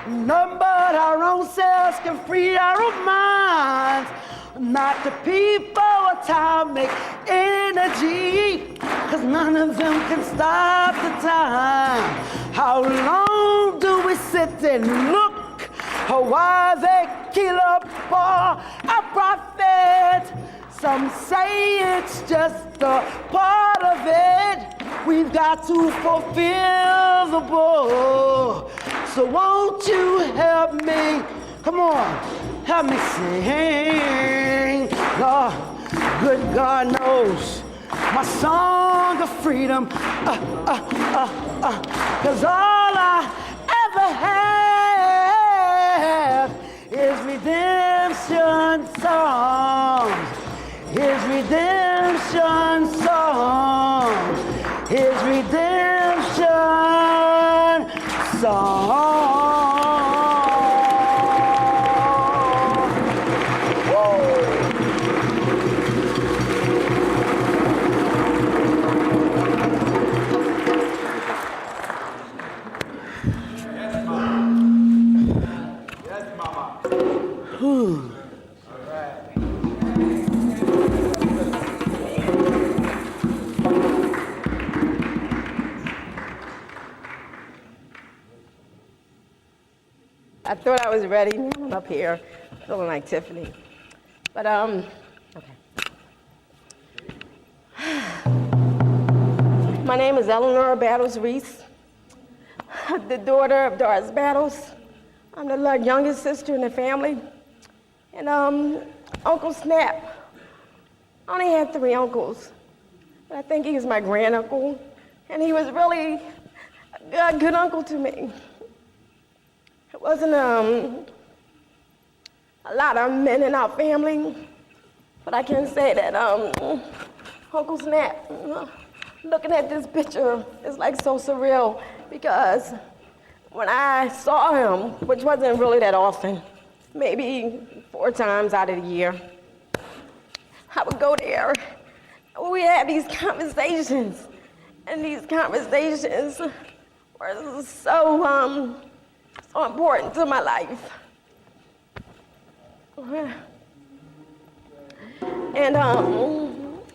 None but our own selves can free our own minds. Not the people, atomic energy, 'cause none of them can stop the time. How long do we sit and look while they kill up all our prophets? Some say it's just a part of it. We've got to fulfill the book. So won't you help me? Come on, help me sing. Lord, good God knows my song of freedom. 'Cause all I ever have is redemption songs. His redemption songs. His redemption songs. I thought I was ready. I'm up here feeling like Tiffany. But, okay. My name is Eleanor Battles Reese, the daughter of Doris Battles. I'm the youngest sister in the family. And Uncle Snap, I only had 3 uncles, but I think he was my granduncle. And he was really a good uncle to me. It wasn't a lot of men in our family, but I can say that Uncle Snap, looking at this picture is like so surreal, because when I saw him, which wasn't really that often, maybe 4 times out of the year, I would go there. We have these conversations, and these conversations were so important to my life. And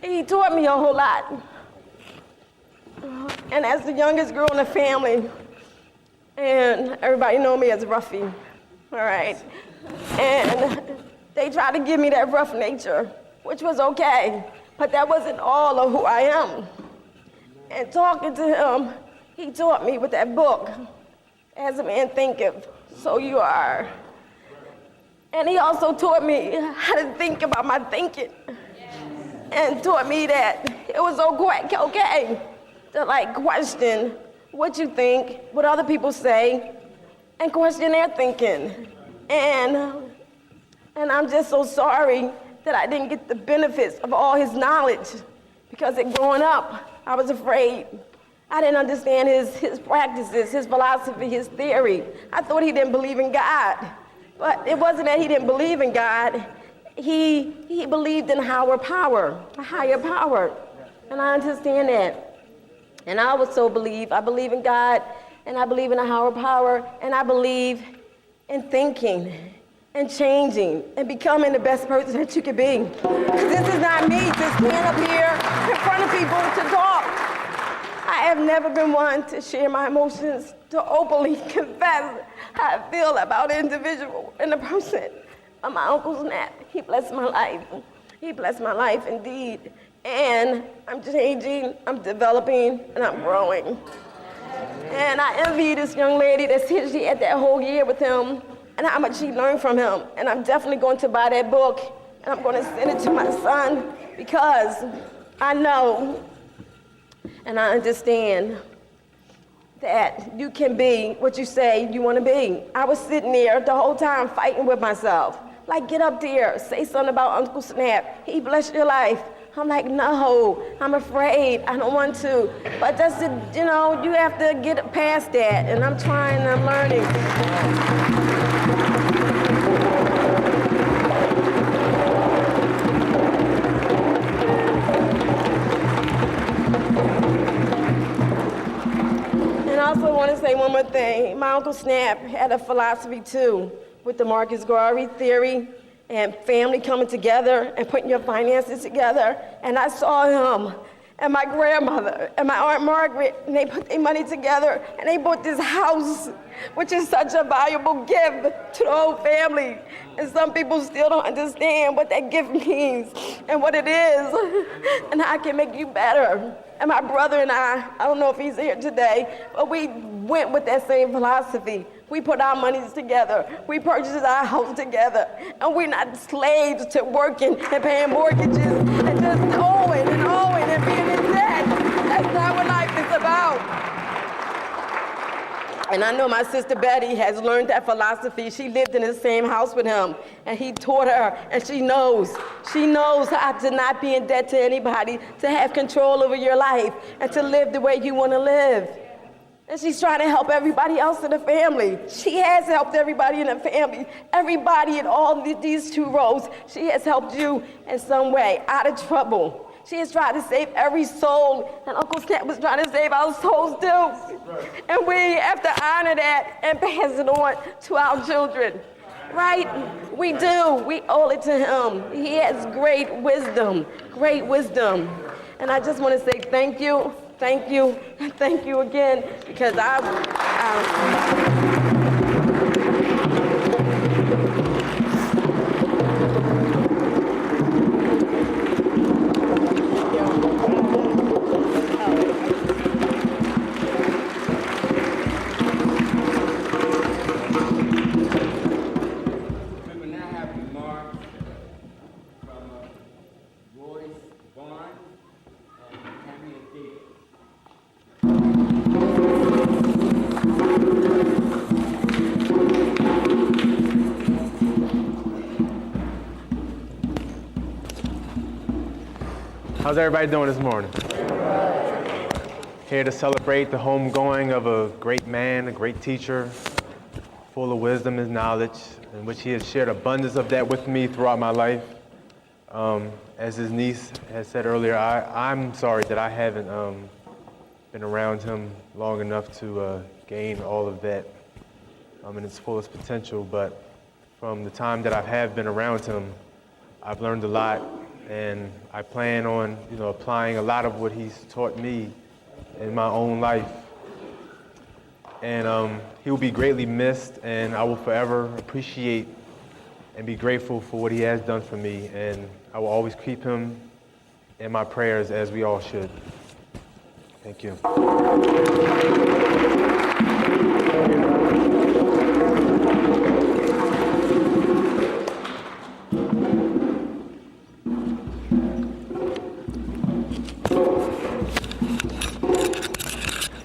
he taught me a whole lot. And as the youngest girl in the family, and everybody know me as Ruffy, all right? And they tried to give me that rough nature, which was okay, but that wasn't all of who I am. And talking to him, he taught me with that book, As a Man Thinketh, So You Are. And he also taught me how to think about my thinking, and taught me that it was okay to like question what you think, what other people say, and question their thinking. And I'm just so sorry that I didn't get the benefits of all his knowledge, because growing up, I was afraid. I didn't understand his practices, his philosophy, his theory. I thought he didn't believe in God. But it wasn't that he didn't believe in God. He believed in a higher power. And I understand that. And I also believe, I believe in God, and I believe in a higher power, and I believe in thinking and changing and becoming the best person that you can be. This is not me to stand up here in front of people to talk. I have never been one to share my emotions, to openly confess how I feel about an individual and a person. But my Uncle Snap, he blessed my life. He blessed my life indeed. And I'm changing, I'm developing, and I'm growing. And I envy this young lady that's here. She had that whole year with him, and how much she learned from him. And I'm definitely going to buy that book, and I'm going to send it to my son, because I know and I understand that you can be what you say you want to be. I was sitting there the whole time fighting with myself. Like, get up there, say something about Uncle Snap. He blessed your life. I'm like, no, I'm afraid, I don't want to. But that's it, you know, you have to get past that, and I'm trying, I'm learning. And I also want to say one more thing. My Uncle Snap had a philosophy too, with the Marcus Garvey theory, and family coming together and putting your finances together. And I saw him and my grandmother and my Aunt Margaret, and they put their money together and they bought this house, which is such a valuable gift to the whole family. And some people still don't understand what that gift means and what it is and how it can make you better. And my brother and I don't know if he's here today, but we went with that same philosophy. We put our monies together. We purchased our house together. And we're not slaves to working and paying mortgages and just owing and being in debt. That's not what life is about. And I know my sister Betty has learned that philosophy. She lived in the same house with him, and he taught her, and she knows how to not be in debt to anybody, to have control over your life, and to live the way you want to live. And she's trying to help everybody else in the family. She has helped everybody in the family. Everybody in all these 2 rows, she has helped you in some way, out of trouble. She has tried to save every soul, and Uncle Snap was trying to save our souls too. And we have to honor that and pass it on to our children, right? We do, we owe it to him. He has great wisdom. And I just want to say thank you, and thank you again, because How's everybody doing this morning? Here to celebrate the homegoing of a great man, a great teacher, full of wisdom and knowledge, in which he has shared abundance of that with me throughout my life. As his niece has said earlier, I'm sorry that I haven't been around him long enough to gain all of that in its fullest potential, but from the time that I have been around him, I've learned a lot, and I plan on, applying a lot of what he's taught me in my own life. And he will be greatly missed, and I will forever appreciate and be grateful for what he has done for me, and I will always keep him in my prayers, as we all should. Thank you.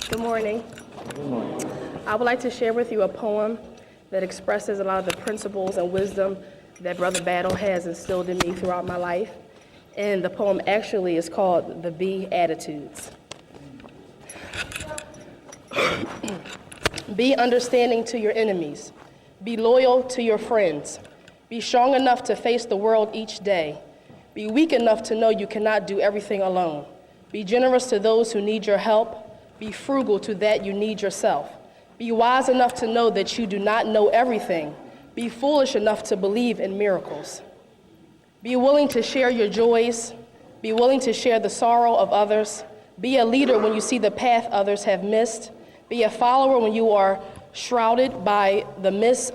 Good morning. I would like to share with you a poem that expresses a lot of the principles and wisdom that Brother Battle has instilled in me throughout my life. And the poem actually is called The Beatitudes. Be understanding to your enemies. Be loyal to your friends. Be strong enough to face the world each day. Be weak enough to know you cannot do everything alone. Be generous to those who need your help. Be frugal to that you need yourself. Be wise enough to know that you do not know everything. Be foolish enough to believe in miracles. Be willing to share your joys. Be willing to share the sorrow of others. Be a leader when you see the path others have missed. Be a follower when you are shrouded by the mist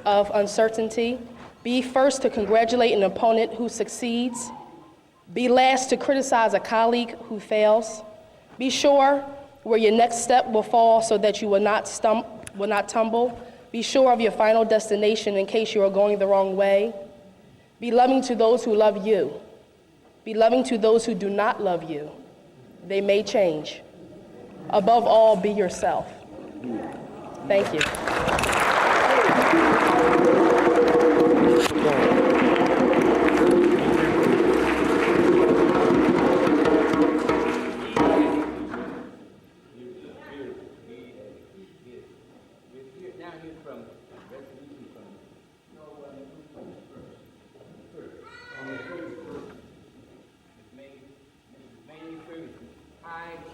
of uncertainty. Be first to congratulate an opponent who succeeds. Be last to criticize a colleague who fails. Be sure where your next step will fall so that you will not tumble. Be sure of your final destination in case you are going the wrong way. Be loving to those who love you. Be loving to those who do not love you. They may change. Above all, be yourself. Thank you.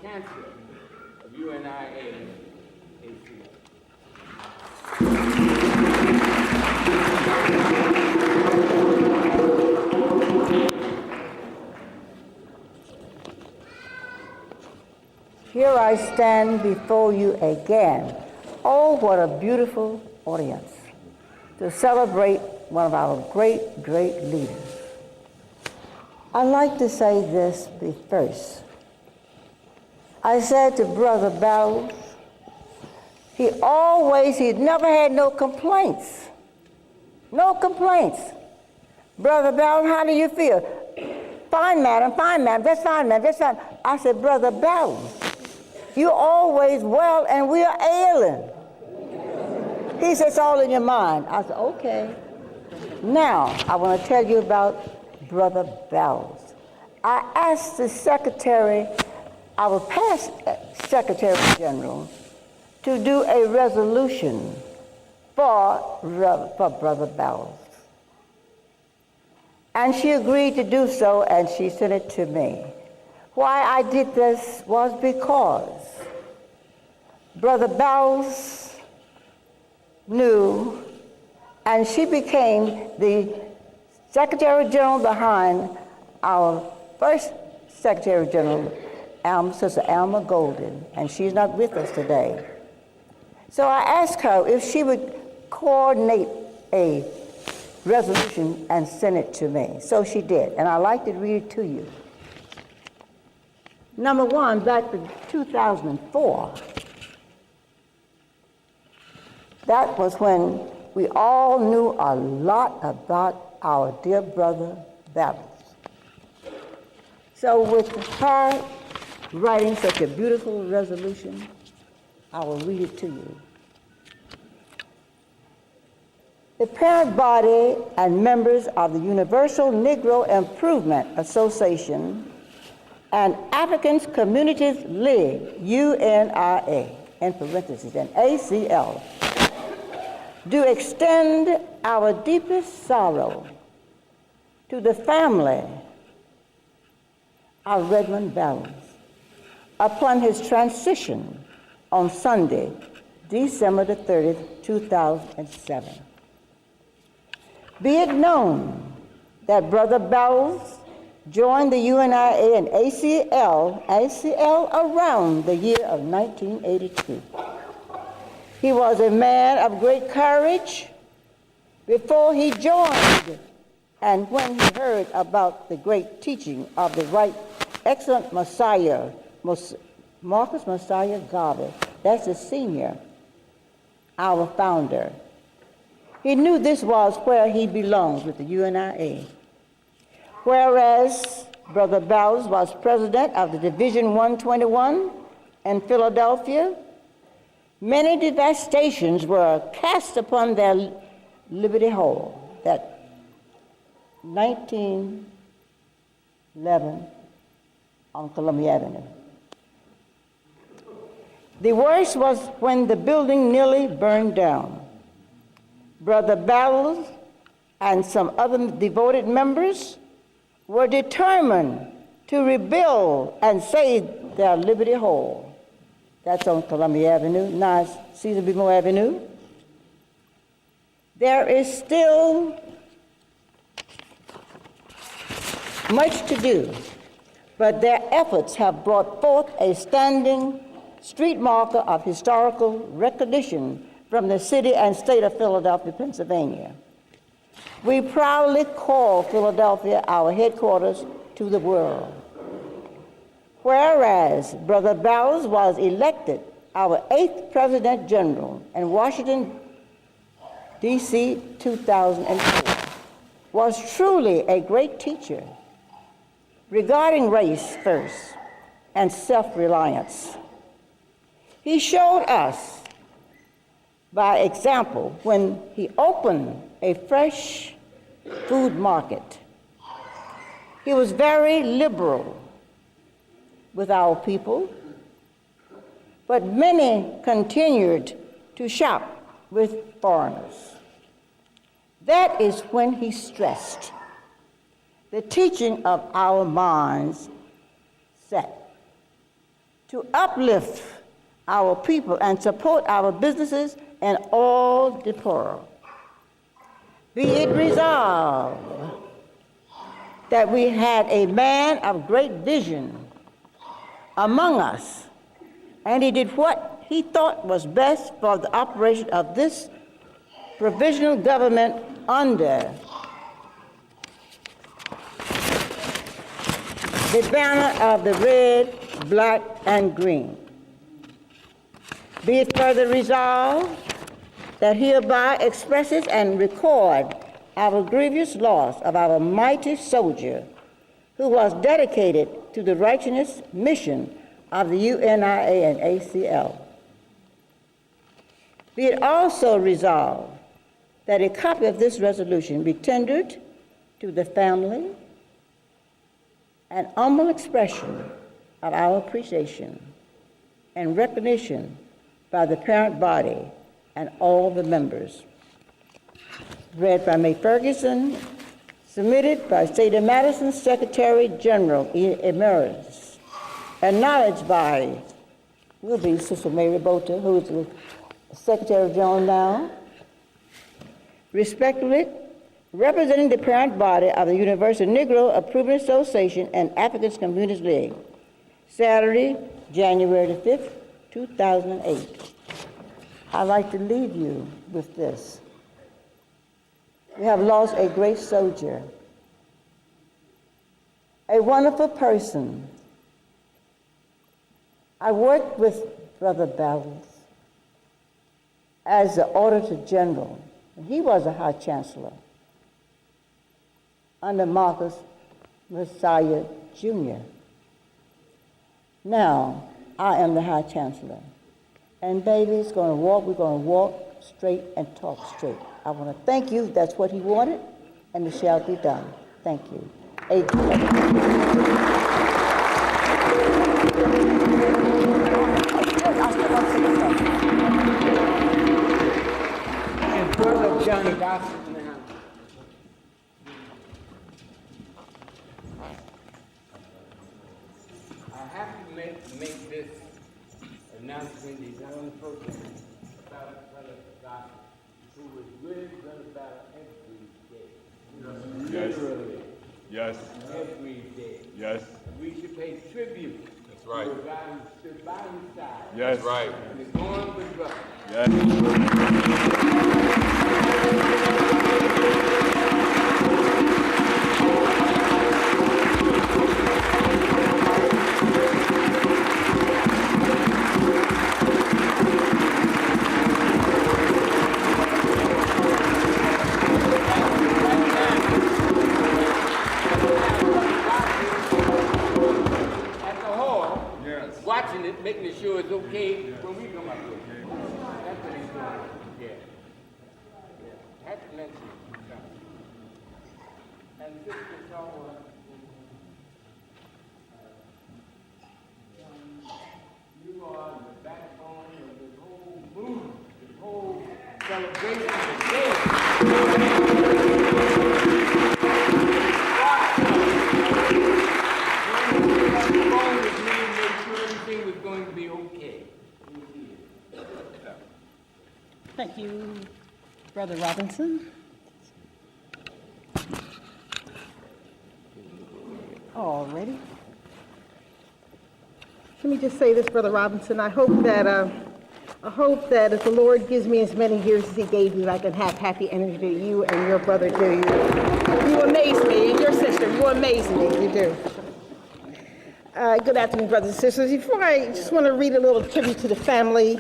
Ancestral of UNIA-ACL. Here I stand before you again. Oh, what a beautiful audience to celebrate one of our great, great leaders. I'd like to say this first. I said to Brother Battle, he'd never had no complaints. No complaints. Brother Battle, how do you feel? Fine, madam, that's fine, man, that's fine. I said, Brother Battle, you're always well and we are ailing. He said, it's all in your mind. I said, okay. Now, I want to tell you about Brother Battle. I asked the secretary, our past Secretary General, to do a resolution for Brother Battle. And she agreed to do so, and she sent it to me. Why I did this was because Brother Battle knew, and she became the Secretary General behind our first Secretary General, Sister Alma Golden, and she's not with us today. So I asked her if she would coordinate a resolution and send it to me. So she did, and I'd like to read it to you. Number one, back in 2004, that was when we all knew a lot about our dear brother Battle. So with her writing such a beautiful resolution, I will read it to you. The parent body and members of the Universal Negro Improvement Association and Africans Communities League, UNIA, in parentheses, and ACL, do extend our deepest sorrow to the family of Redman Bellows upon his transition on Sunday, December the 30th, 2007. Be it known that Brother Bellows joined the UNIA and ACL around the year of 1982. He was a man of great courage before he joined, and when he heard about the great teaching of the right excellent Messiah, Marcus Messiah Garvey, that's the senior, our founder. He knew this was where he belonged with the UNIA. Whereas Brother Bellows was president of the Division 121 in Philadelphia, many devastations were cast upon their Liberty Hall, that 1911 on Columbia Avenue. The worst was when the building nearly burned down. Brother Bellows and some other devoted members were determined to rebuild and save their Liberty Hall. That's on Columbia Avenue, now it's Cesar B. Moore Avenue. There is still much to do, but their efforts have brought forth a standing street marker of historical recognition from the city and state of Philadelphia, Pennsylvania. We proudly call Philadelphia our headquarters to the world. Whereas Brother Bellows was elected our 8th President General in Washington, D.C., 2004, was truly a great teacher regarding race first and self-reliance. He showed us by example when he opened a fresh food market. He was very liberal with our people, but many continued to shop with foreigners. That is when he stressed the teaching of our minds set to uplift our people and support our businesses and all the poor. Be it resolved that we had a man of great vision among us, and he did what he thought was best for the operation of this provisional government under the banner of the red, black, and green. Be it further resolved that hereby expresses and record our grievous loss of our mighty soldier who was dedicated to the righteous mission of the UNIA and ACL. Be it also resolved that a copy of this resolution be tendered to the family, an humble expression of our appreciation and recognition by the parent body and all the members. Read by May Ferguson, submitted by State of Madison Secretary General Emeritus, acknowledged by will be Sister Mary Bota, who is the Secretary General now, respectively, representing the parent body of the Universal Negro Improvement Association and African Communities League, Saturday, January the 5th, 2008. I'd like to leave you with this. We have lost a great soldier, a wonderful person. I worked with Brother Bellows as the Auditor General, and he was a High Chancellor under Marcus Messiah Jr. Now, I am the High Chancellor. And baby's going to walk, we're going to walk straight and talk straight. I want to thank you, that's what he wanted, and it shall be done. Thank you. And Brother Johnny Dawson. I have to make this announcement. He's not on the program about Brother Gospel, who was with Brother Battle every day. Yes. Literally. Yes. Every day. Yes. We should pay tribute. That's right. To a guy who stood by his side. Yes. That's right. And is going with brother. Watching it, making sure it's okay when we come up here. That's what he's doing. Yeah. Yeah. Have to mention it. And Sister Sawa, you are the backbone of this whole movement, this whole celebration was going to be okay. Thank you, Brother Robinson. All righty. Let me just say this, Brother Robinson. I hope that if the Lord gives me as many years as He gave you, I can have happy energy to you and your brother do. You amaze me, and your sister. You amaze me. You do. Good afternoon, brothers and sisters. Before I just want to read a little tribute to the family,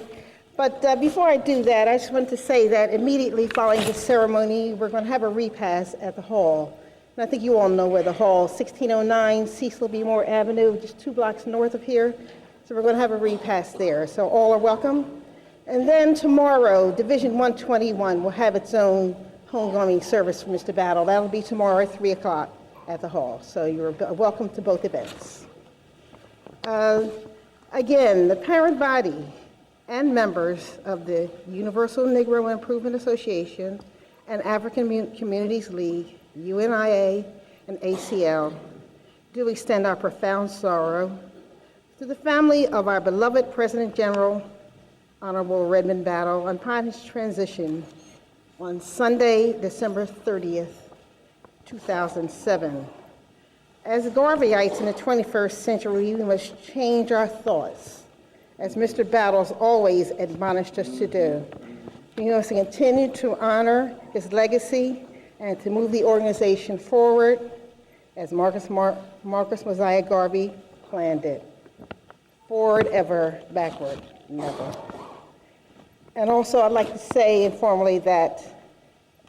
but before I do that, I just want to say that immediately following this ceremony, we're going to have a repast at the hall. And I think you all know where the hall, 1609 Cecil B. Moore Avenue, just 2 blocks north of here. So we're going to have a repast there. So all are welcome. And then tomorrow, Division 121 will have its own homegoing service for Mr. Battle. That'll be tomorrow at 3 o'clock at the hall. So you're welcome to both events. Again, the parent body and members of the Universal Negro Improvement Association and African Communities League, UNIA and ACL, do extend our profound sorrow to the family of our beloved President General, Honorable Redman Battle, upon his transition on Sunday, December 30th, 2007. As Garveyites in the 21st century, we must change our thoughts, as Mr. Battles always admonished us to do. We must continue to honor his legacy and to move the organization forward as Marcus Mosiah Garvey planned it. Forward ever, backward never. And also I'd like to say informally that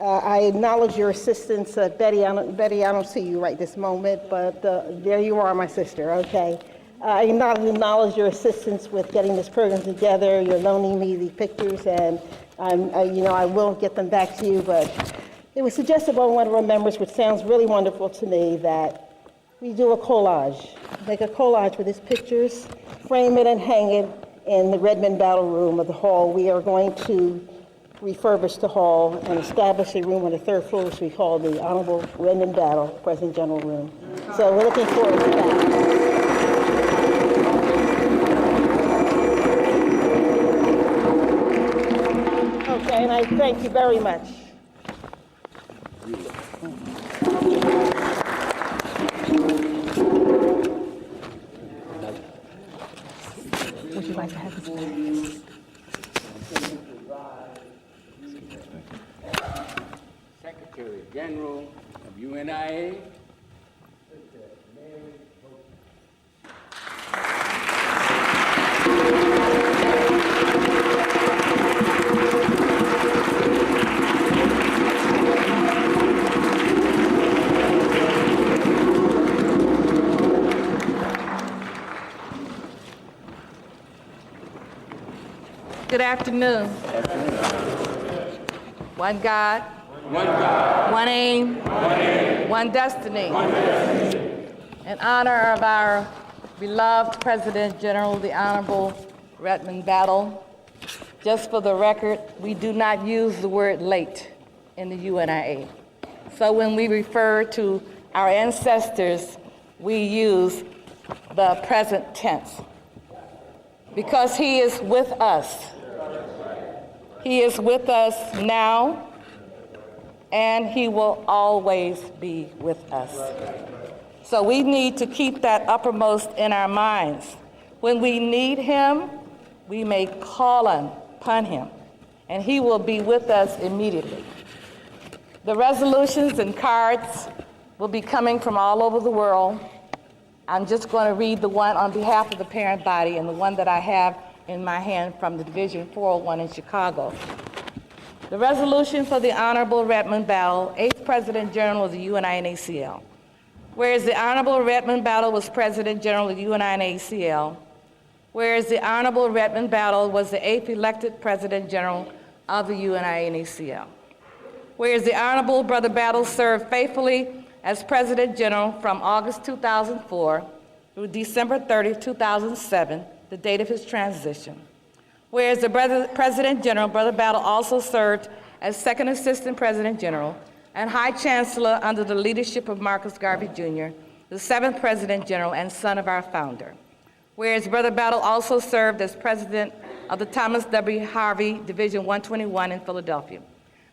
I acknowledge your assistance. Betty, I don't see you right this moment, but there you are, my sister, okay. I acknowledge your assistance with getting this program together. You're loaning me the pictures, and I will get them back to you, but it was suggested by one of our members, which sounds really wonderful to me, that we do a collage. Make a collage with his pictures, frame it and hang it in the Redman Battle Room of the hall. We are going to refurbish the hall and establish a room on the 3rd floor, which we call the Honorable Redman Battle President General Room. So we're looking forward to that. Okay, and I thank you very much. Would you like to have this? Secretary General of UNIA. Good afternoon. One God. One God. One aim. One aim. One destiny. One destiny. In honor of our beloved President General, the Honorable Redman Battle, just for the record, we do not use the word late in the UNIA. So when we refer to our ancestors, we use the present tense, because he is with us. He is with us now, and he will always be with us. So we need to keep that uppermost in our minds. When we need him, we may call upon him, and he will be with us immediately. The resolutions and cards will be coming from all over the world. I'm just going to read the one on behalf of the parent body and the one that I have in my hand from the Division 401 in Chicago. The resolution for the Honorable Redman Battle, 8th President General of the UNIA-ACL. Whereas the Honorable Redman Battle was President General of the UNIA-ACL, whereas the Honorable Redman Battle was the 8th elected President General of the UNIA-ACL, whereas the Honorable Brother Battle served faithfully as President General from August 2004 through December 30, 2007, the date of his transition. Whereas the President General, Brother Battle, also served as Second Assistant President General and High Chancellor under the leadership of Marcus Garvey Jr., the 7th President General and son of our founder. Whereas Brother Battle also served as President of the Thomas W. Harvey Division 121 in Philadelphia.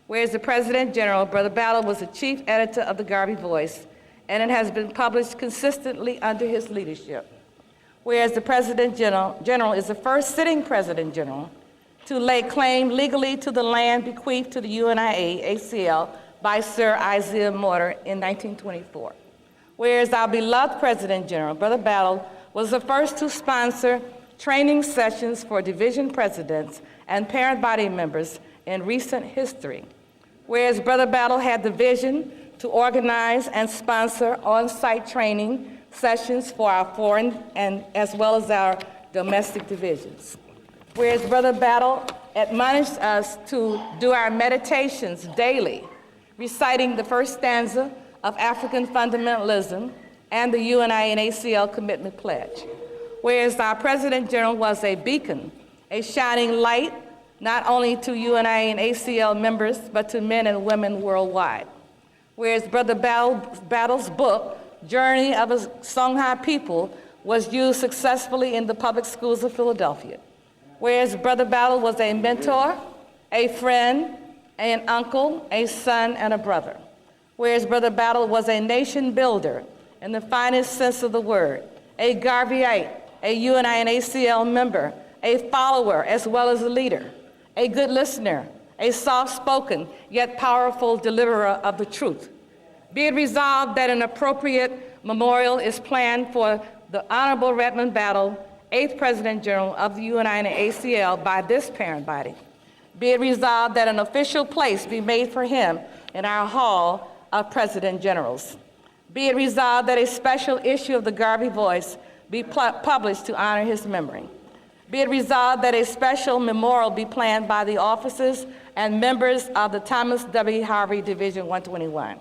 Whereas the President General, Brother Battle, was the chief editor of the Garvey Voice, and it has been published consistently under his leadership. Whereas the President General is the first sitting President General to lay claim legally to the land bequeathed to the UNIA-ACL by Sir Isaiah Morter in 1924. Whereas our beloved President General, Brother Battle, was the first to sponsor training sessions for division presidents and parent body members in recent history. Whereas Brother Battle had the vision to organize and sponsor on-site training sessions for our foreign and as well as our domestic divisions. Whereas Brother Battle admonished us to do our meditations daily, reciting the first stanza of African fundamentalism and the UNIA-ACL commitment pledge. Whereas our President General was a beacon, a shining light, not only to UNIA-ACL members, but to men and women worldwide. Whereas Brother Battle's book, Journey of a Songhai People, was used successfully in the public schools of Philadelphia. Whereas Brother Battle was a mentor, a friend, an uncle, a son, and a brother. Whereas Brother Battle was a nation builder in the finest sense of the word, a Garveyite, a UNIA-ACL member, a follower as well as a leader, a good listener, a soft-spoken yet powerful deliverer of the truth. Be it resolved that an appropriate memorial is planned for the Honorable Redman Battle, 8th President General of the UNIA-ACL by this parent body. Be it resolved that an official place be made for him in our Hall of President Generals. Be it resolved that a special issue of the Garvey Voice be published to honor his memory. Be it resolved that a special memorial be planned by the officers and members of the Thomas W. Harvey Division 121.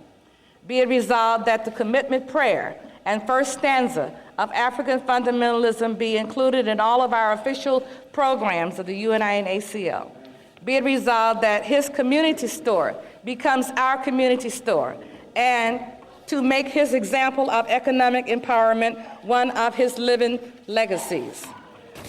Be it resolved that the commitment prayer and first stanza of African fundamentalism be included in all of our official programs of the UNIA-ACL. Be it resolved that his community store becomes our community store, and to make his example of economic empowerment one of his living legacies.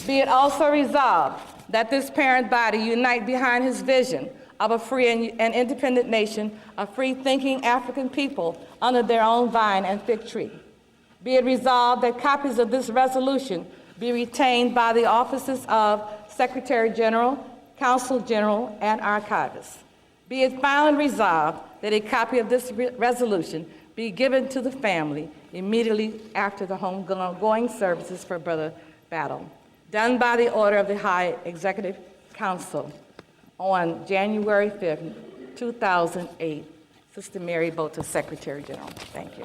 Be it also resolved that this parent body unite behind his vision of a free and independent nation of free-thinking African people under their own vine and fig tree. Be it resolved that copies of this resolution be retained by the offices of Secretary General, Consul General, and Archivists. Be it finally resolved that a copy of this resolution be given to the family immediately after the homegoing services for Brother Battle, done by the order of the High Executive Council on January 5th, 2008. Sister Mary Bota, Secretary General. Thank you.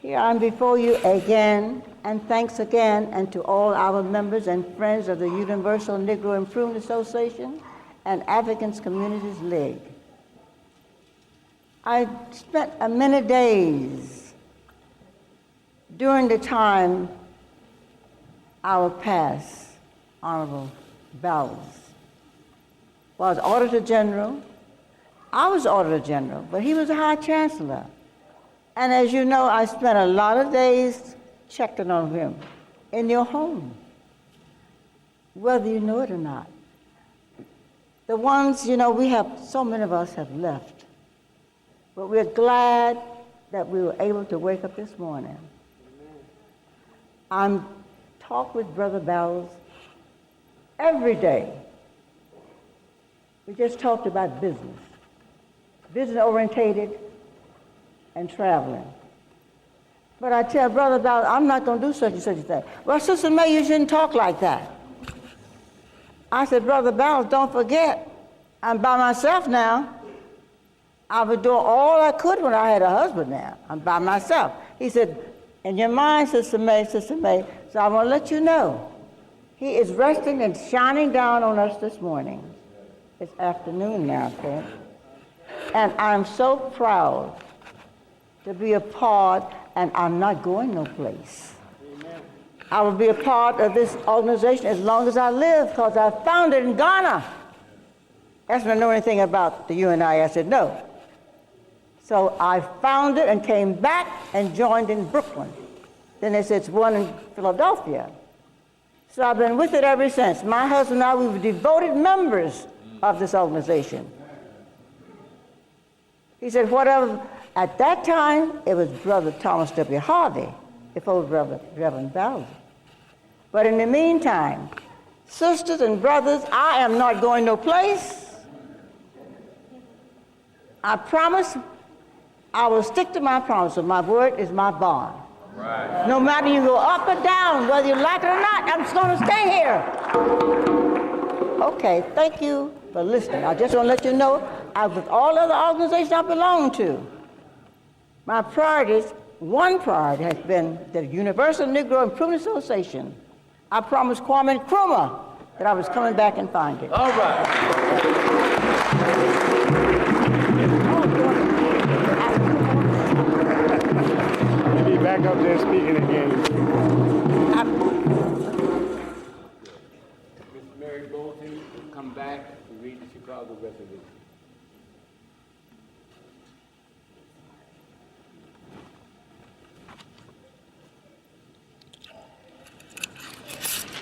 Here I'm before you again, and thanks again, and to all our members and friends of the Universal Negro Improvement Association and Africans Communities League. I spent many days during the time our past Honorable Bells was Auditor General. I was Auditor General, but he was a High Chancellor. And as you know, I spent a lot of days checking on him in your home, whether you know it or not. The ones, you know, so many of us have left, but we're glad that we were able to wake up this morning. I'm talking with Brother Bells every day. We just talked about business orientated and traveling. But I tell Brother Bells, I'm not going to do such and such a thing. Well, Sister May, you shouldn't talk like that. I said, Brother Bells, don't forget, I'm by myself now. I was doing all I could when I had a husband now. I'm by myself. He said, in your mind, Sister May, so I want to let you know, he is resting and shining down on us this morning. It's afternoon now, okay? And I'm so proud to be a part, and I'm not going no place. I will be a part of this organization as long as I live, because I found it in Ghana. Asked me to know anything about the UNIA. I said no. So I found it and came back and joined in Brooklyn. Then they said it's one in Philadelphia. So I've been with it ever since. My husband and I, we were devoted members of this organization. He said, whatever. At that time, it was Brother Thomas W. Harvey before Reverend Bowser. But in the meantime, sisters and brothers, I am not going no place. I promise I will stick to my promise. My word is my bond. Right. No matter you go up or down, whether you like it or not, I'm just going to stay here. Okay, thank you for listening. I just want to let you know, with all other organizations I belong to, my priorities, one priority has been the Universal Negro Improvement Association. I promised Kwame Nkrumah that I was coming back and find it. All right. Maybe back up there speaking again. Ms. Mary Bolton will come back to read the Chicago resolution.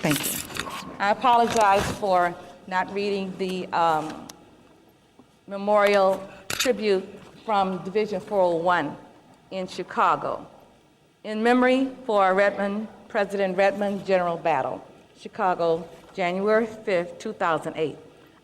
Thank you. I apologize for not reading the memorial tribute from Division 401 in Chicago. In memory for Redman, President Redman General Battle, Chicago, January 5th, 2008.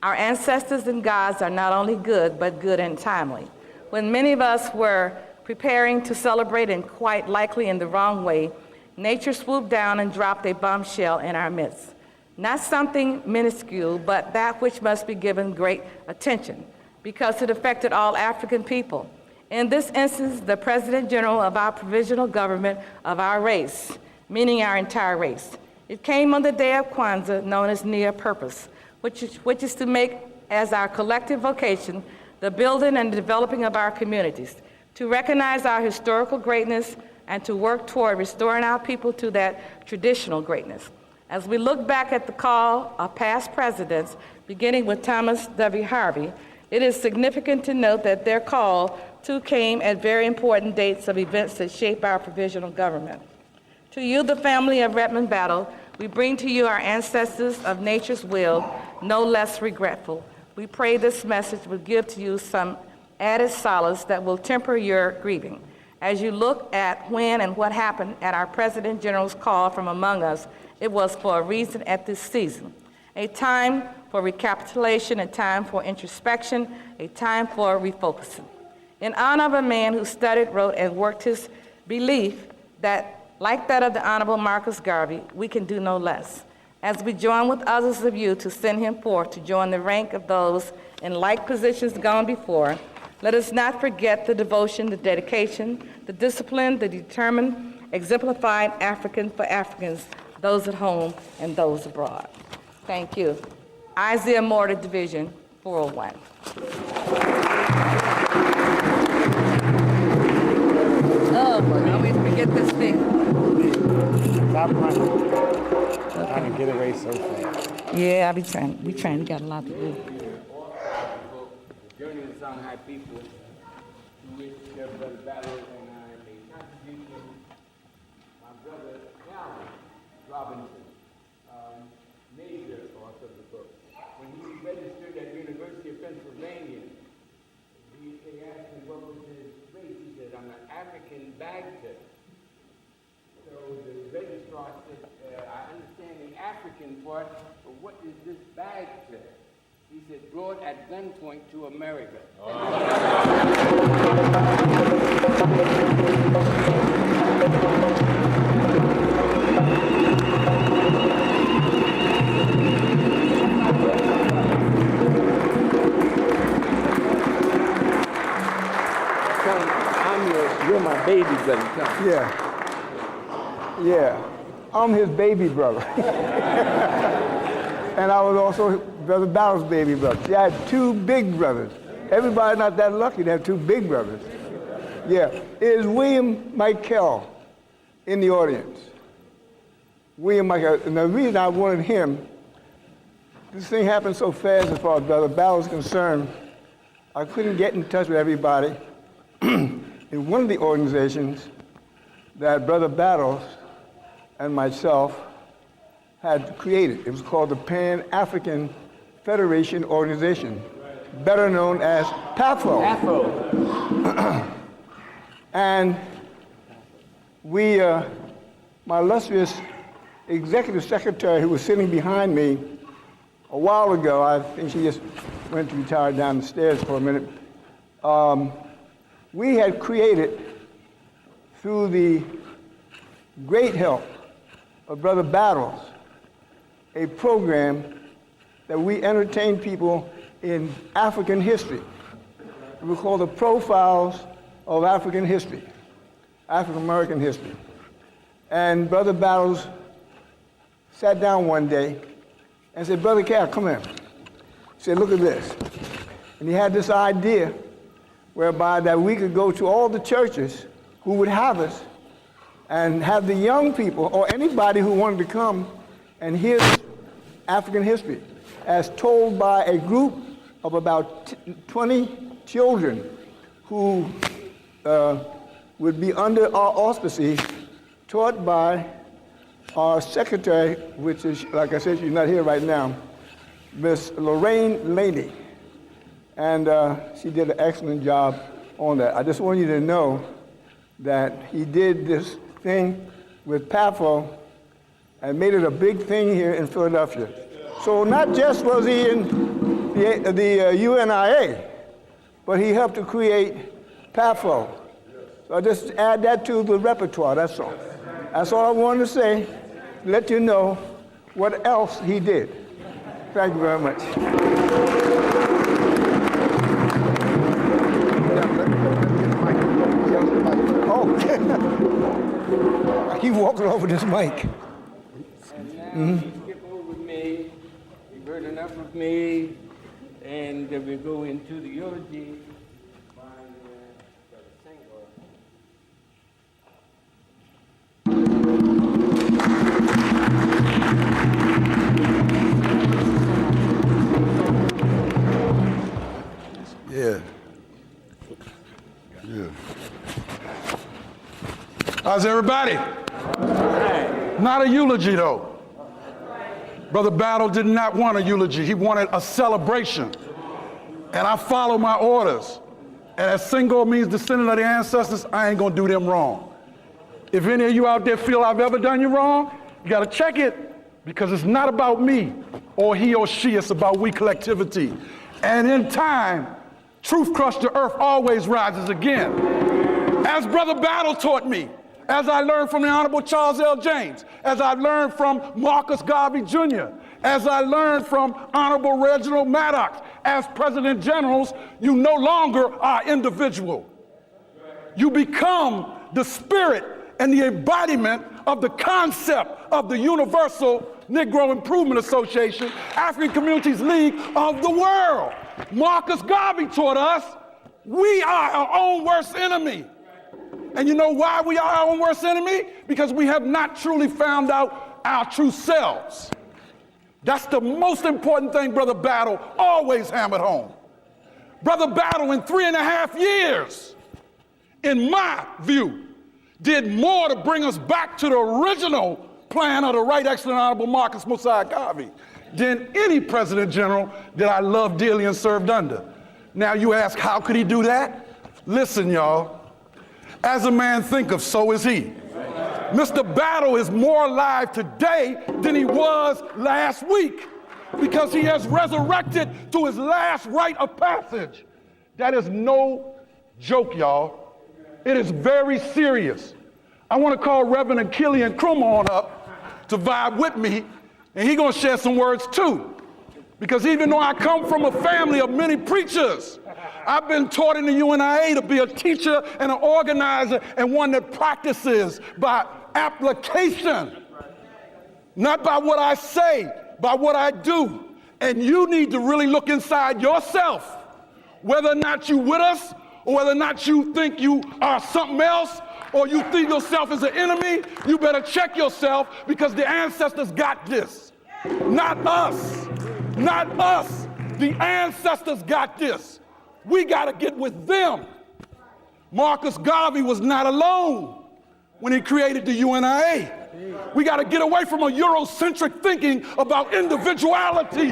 Our ancestors and gods are not only good, but good and timely. When many of us were preparing to celebrate, and quite likely in the wrong way, nature swooped down and dropped a bombshell in our midst. Not something minuscule, but that which must be given great attention, because it affected all African people. In this instance, the President General of our provisional government of our race, meaning our entire race. It came on the day of Kwanzaa, known as Nia Purpose, which is to make as our collective vocation the building and developing of our communities, to recognize our historical greatness, and to work toward restoring our people to that traditional greatness. As we look back at the call of past presidents, beginning with Thomas W. Harvey, it is significant to note that their call too came at very important dates of events that shape our provisional government. To you, the family of Redman Battle, we bring to you our ancestors of nature's will, no less regretful. We pray this message will give to you some added solace that will temper your grieving. As you look at when and what happened at our President General's call from among us, it was for a reason at this season. A time for recapitulation, a time for introspection, a time for refocusing. In honor of a man who studied, wrote, and worked his belief that, like that of the Honorable Marcus Garvey, we can do no less. As we join with others of you to send him forth to join the rank of those in like positions gone before, let us not forget the devotion, the dedication, the discipline, the determined, exemplified African for Africans, those at home and those abroad. Thank you. Isaiah Mortar, Division 401. Oh, boy, I always forget this thing. Stop running. Trying to get away so fast. Yeah, we trying, we got a lot to do. Journey of Shanghai people, to which their brother Battle and I made contribution. My brother Calvin Robinson, major author of the book. When he registered at the University of Pennsylvania, they asked him what was his race. He said, I'm an African bagpiper. So the registrar said, I understand the African part, but what is this bagpiper? He said, brought at gunpoint to America. You're my baby brother, son. Yeah, I'm his baby brother. And I was also Brother Battle's baby brother. See, I had two big brothers. Everybody's not that lucky to have two big brothers. Yeah, is William Michael in the audience? William Michael, and the reason I wanted him, this thing happened so fast as far as Brother Battle is concerned, I couldn't get in touch with everybody in one of the organizations that Brother Battles and myself had created. It was called the Pan-African Federation Organization, better known as PAFO. And we, my illustrious executive secretary who was sitting behind me a while ago, I think she just went to retire down the stairs for a minute, we had created, through the great help of Brother Battles, a program that we entertain people in African history. We call the Profiles of African History, African American history. And Brother Battles sat down one day and said, Brother Cal, come here. He said, look at this. And he had this idea whereby that we could go to all the churches who would have us and have the young people or anybody who wanted to come and hear African history as told by a group of about 20 children who would be under our auspices, taught by our secretary, which is, like I said, she's not here right now, Miss Lorraine Laney. And she did an excellent job on that. I just want you to know that he did this thing with PAFO and made it a big thing here in Philadelphia. So not just was he in the UNIA, but he helped to create PAFO. So I just add that to the repertoire, that's all. That's all I wanted to say, let you know what else he did. Thank you very much. I keep walking over this mic. You skip over me, you've heard enough of me, and we go into the eulogy by Brother Senghor. Yeah. How's everybody? Not a eulogy, though. Brother Battle did not want a eulogy. He wanted a celebration. And I follow my orders. And as Senghor means descendant of the ancestors, I ain't gonna do them wrong. If any of you out there feel I've ever done you wrong, you gotta check it, because it's not about me or he or she, it's about we collectivity. And in time, truth crushed to earth always rises again. As Brother Battle taught me, as I learned from the Honorable Charles L. James, as I learned from Marcus Garvey Jr., as I learned from Honorable Reginald Maddox, as President Generals, you no longer are individual. You become the spirit and the embodiment of the concept of the Universal Negro Improvement Association, African Communities League of the world. Marcus Garvey taught us we are our own worst enemy. And you know why we are our own worst enemy? Because we have not truly found out our true selves. That's the most important thing Brother Battle always hammered home. Brother Battle, in 3.5 years, in my view, did more to bring us back to the original plan of the Right Excellent Honorable Marcus Mosiah Garvey than any President General that I love dearly and served under. Now you ask, how could he do that? Listen, y'all. As a man thinketh, so is he. Mr. Battle is more alive today than he was last week because he has resurrected to his last rite of passage. That is no joke, y'all. It is very serious. I want to call Reverend Killian Crum on up to vibe with me, and he's going to share some words too. Because even though I come from a family of many preachers, I've been taught in the UNIA to be a teacher and an organizer and one that practices by application, not by what I say, by what I do. And you need to really look inside yourself, whether or not you with us, or whether or not you think you are something else, or you think yourself as an enemy. You better check yourself, because the ancestors got this. Not us. Not us. The ancestors got this. We got to get with them. Marcus Garvey was not alone when he created the UNIA. We got to get away from a Eurocentric thinking about individuality.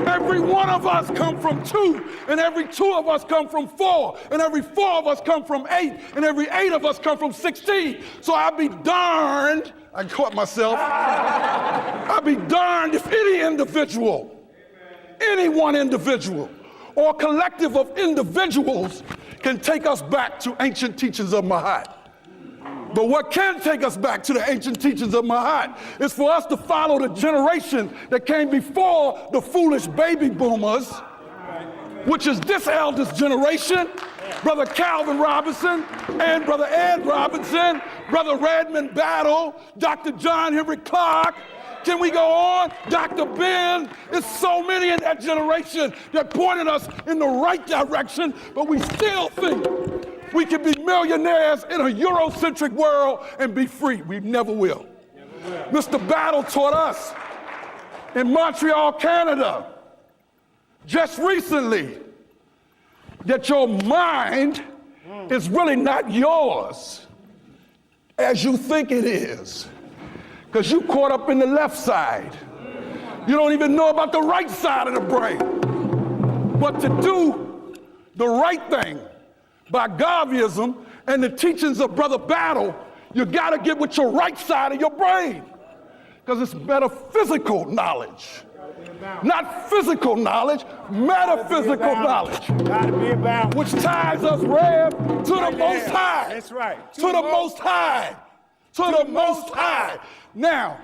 Every one of us come from 2, and every 2 of us come from 4, and every 4 of us come from 8, and every 8 of us come from 16. So I'd be darned, I caught myself, I'd be darned if any individual, any one individual, or collective of individuals can take us back to ancient teachings of Mahat. But what can take us back to the ancient teachings of Mahat is for us to follow the generation that came before the foolish baby boomers, which is this eldest generation, Brother Calvin Robinson and Brother Ed Robinson, Brother Redman Battle, Dr. John Henry Clark. Can we go on? Dr. Ben. There's so many in that generation that pointed us in the right direction, but we still think we can be millionaires in a Eurocentric world and be free. We never will. Mr. Battle taught us in Montreal, Canada, just recently, that your mind is really not yours as you think it is, because you caught up in the left side. You don't even know about the right side of the brain. But to do the right thing by Garveyism and the teachings of Brother Battle, you got to get with your right side of your brain, because it's metaphysical knowledge. Not physical knowledge, metaphysical knowledge. Gotta be about. Which ties us, Rev, to the Most High. That's right. To the Most High. To the Most High. Now,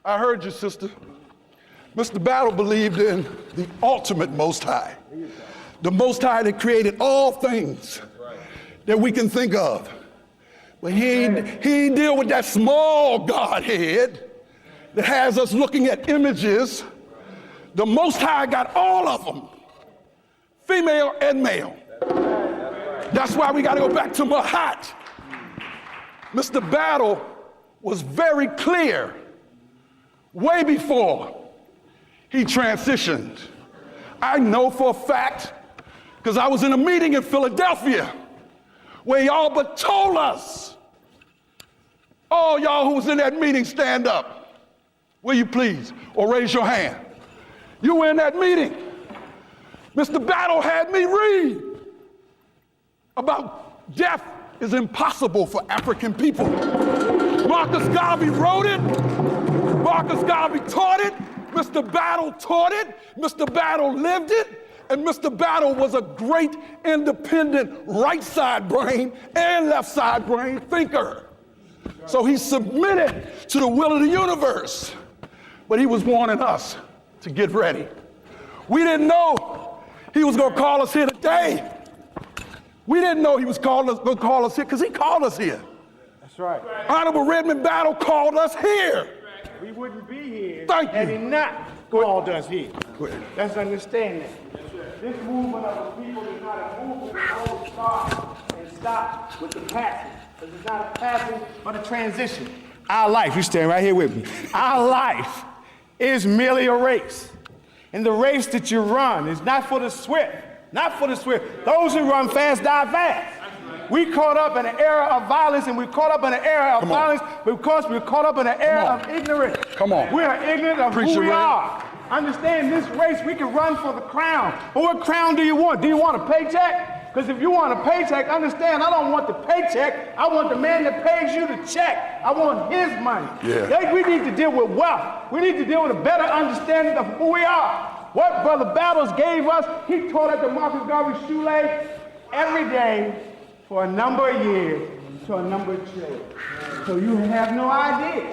I heard you, sister. Mr. Battle believed in the ultimate Most High. The Most High that created all things that we can think of. But he ain't deal with that small Godhead that has us looking at images. The Most High got all of them, female and male. That's why we got to go back to Mahat. Mr. Battle was very clear way before he transitioned. I know for a fact, because I was in a meeting in Philadelphia where y'all but told us, all y'all who was in that meeting, stand up, will you please, or raise your hand. You were in that meeting. Mr. Battle had me read about death is impossible for African people. Marcus Garvey wrote it. Marcus Garvey taught it. Mr. Battle taught it. Mr. Battle lived it. And Mr. Battle was a great independent right side brain and left side brain thinker. So he submitted to the will of the universe. But he was warning us to get ready. We didn't know he was going to call us here today. We didn't know he was going to call us here because he called us here. That's right. Honorable Redman Battle called us here. We wouldn't be here had he not called us here. Let's understand that. This movement of the people is not a movement that always starts and stops with the passing. Because it's not a passing, but a transition. Our life, you stand right here with me. Our life is merely a race. And the race that you run is not for the swift, not for the swift. Those who run fast die fast. We caught up in an era of violence, and we caught up in an era of violence because we're caught up in an era of ignorance. Come on. We are ignorant of who we are. Understand this race, we can run for the crown. But what crown do you want? Do you want a paycheck? Because if you want a paycheck, understand, I don't want the paycheck. I want the man that pays you the check. I want his money. Yeah. We need to deal with wealth. We need to deal with a better understanding of who we are. What Brother Battles gave us, he taught at the Marcus Garvey Shule every day for a number of years to a number of children. So you have no idea